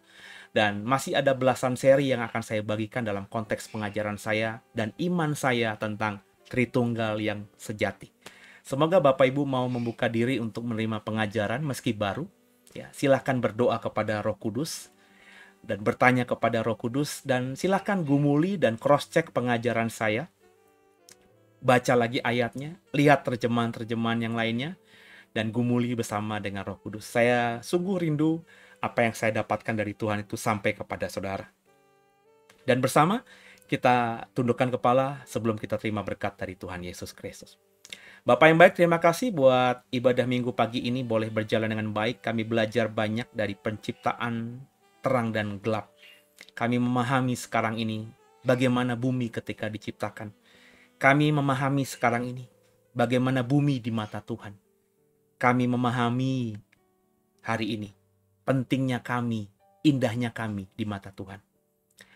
Dan masih ada belasan seri yang akan saya bagikan dalam konteks pengajaran saya dan iman saya tentang Tritunggal yang sejati. Semoga Bapak Ibu mau membuka diri untuk menerima pengajaran meski baru. Ya, silahkan berdoa kepada Roh Kudus dan bertanya kepada Roh Kudus, dan silahkan gumuli dan cross-check pengajaran saya. Baca lagi ayatnya, lihat terjemahan-terjemahan yang lainnya, dan gumuli bersama dengan Roh Kudus. Saya sungguh rindu apa yang saya dapatkan dari Tuhan itu sampai kepada saudara. Dan bersama kita tundukkan kepala sebelum kita terima berkat dari Tuhan Yesus Kristus. Bapak yang baik, terima kasih buat ibadah minggu pagi ini boleh berjalan dengan baik. Kami belajar banyak dari penciptaan terang dan gelap. Kami memahami sekarang ini bagaimana bumi ketika diciptakan. Kami memahami sekarang ini bagaimana bumi di mata Tuhan. Kami memahami hari ini pentingnya kami, indahnya kami di mata Tuhan.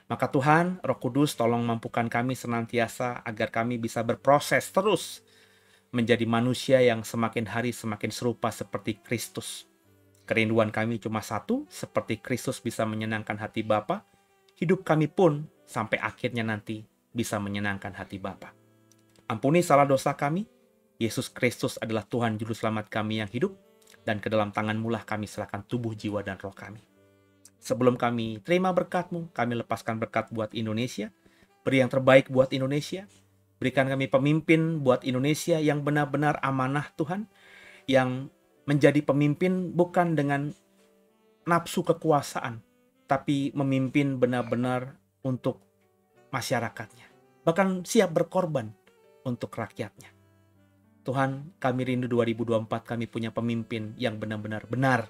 Maka Tuhan, Roh Kudus, tolong mampukan kami senantiasa agar kami bisa berproses terus menjadi manusia yang semakin hari semakin serupa seperti Kristus. Kerinduan kami cuma satu, seperti Kristus bisa menyenangkan hati Bapa, hidup kami pun sampai akhirnya nanti bisa menyenangkan hati Bapa. Ampuni salah dosa kami, Yesus Kristus adalah Tuhan Juru Selamat kami yang hidup, dan ke dalam tangan-Mu lah kami serahkan tubuh, jiwa, dan roh kami. Sebelum kami terima berkat-Mu, kami lepaskan berkat buat Indonesia, beri yang terbaik buat Indonesia. Berikan kami pemimpin buat Indonesia yang benar-benar amanah Tuhan, yang menjadi pemimpin bukan dengan nafsu kekuasaan, tapi memimpin benar-benar untuk masyarakatnya. Bahkan siap berkorban untuk rakyatnya. Tuhan, kami rindu 2024 kami punya pemimpin yang benar-benar benar.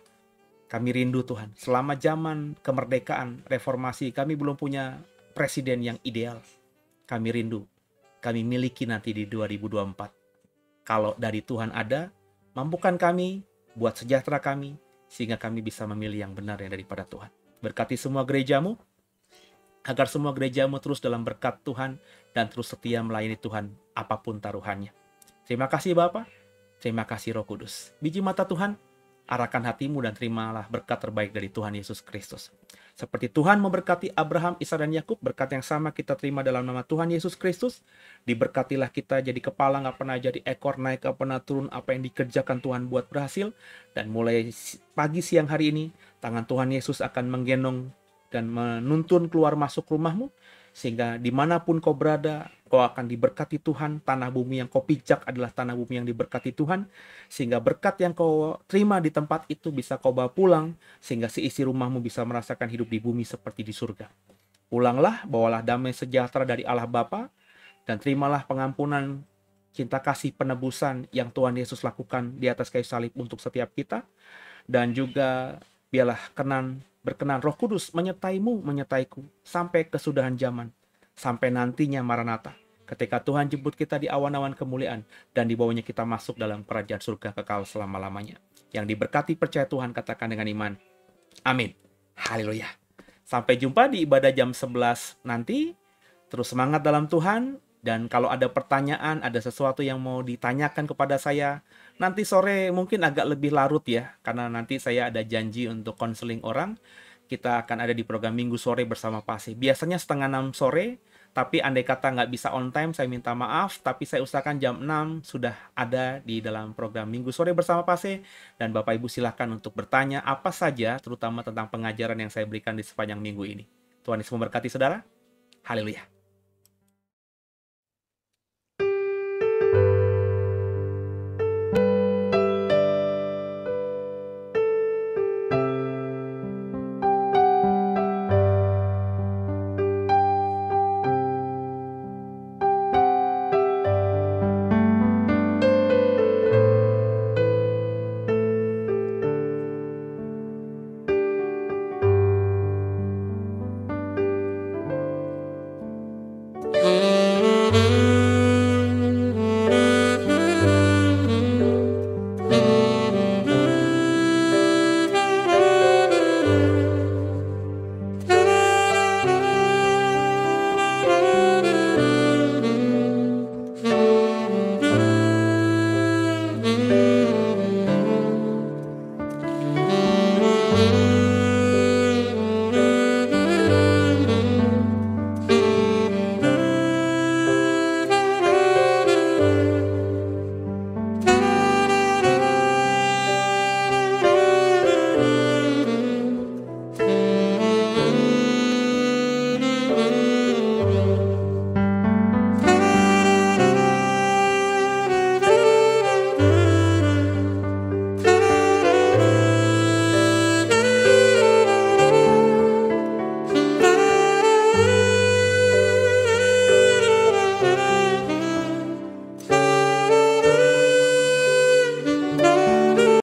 Kami rindu Tuhan, selama zaman kemerdekaan, reformasi, kami belum punya presiden yang ideal. Kami rindu kami miliki nanti di 2024. Kalau dari Tuhan ada, mampukan kami, buat sejahtera kami, sehingga kami bisa memilih yang benar yang daripada Tuhan. Berkati semua gerejamu, agar semua gerejamu terus dalam berkat Tuhan, dan terus setia melayani Tuhan, apapun taruhannya. Terima kasih Bapa, terima kasih Roh Kudus. Biji mata Tuhan, arahkan hatimu dan terimalah berkat terbaik dari Tuhan Yesus Kristus. Seperti Tuhan memberkati Abraham, Ishak, dan Yakub, berkat yang sama kita terima dalam nama Tuhan Yesus Kristus. Diberkatilah kita jadi kepala, nggak pernah jadi ekor, naik nggak pernah turun. Apa yang dikerjakan Tuhan buat berhasil. Dan mulai pagi siang hari ini, tangan Tuhan Yesus akan menggendong dan menuntun keluar masuk rumahmu. Sehingga dimanapun kau berada, kau akan diberkati Tuhan. Tanah bumi yang kau pijak adalah tanah bumi yang diberkati Tuhan. Sehingga berkat yang kau terima di tempat itu bisa kau bawa pulang. Sehingga seisi rumahmu bisa merasakan hidup di bumi seperti di surga. Pulanglah, bawalah damai sejahtera dari Allah Bapa. Dan terimalah pengampunan, cinta kasih, penebusan yang Tuhan Yesus lakukan di atas kayu salib untuk setiap kita. Dan juga biarlah berkenan Roh Kudus menyertaimu, menyertaiku sampai kesudahan zaman, sampai nantinya Maranatha, ketika Tuhan jemput kita di awan-awan kemuliaan dan di bawahnya kita masuk dalam kerajaan surga kekal selama-lamanya. Yang diberkati percaya Tuhan katakan dengan iman, amin. Haleluya. Sampai jumpa di ibadah jam 11 nanti. Terus semangat dalam Tuhan. Dan kalau ada pertanyaan, ada sesuatu yang mau ditanyakan kepada saya, nanti sore mungkin agak lebih larut ya, karena nanti saya ada janji untuk konseling orang. Kita akan ada di program Minggu Sore bersama Pase. Biasanya 5:30 sore, tapi andai kata nggak bisa on time, saya minta maaf. Tapi saya usahakan jam 6 sudah ada di dalam program Minggu Sore bersama Pase. Dan Bapak Ibu silahkan untuk bertanya apa saja, terutama tentang pengajaran yang saya berikan di sepanjang minggu ini. Tuhan Yesus memberkati saudara. Haleluya. Tuhanku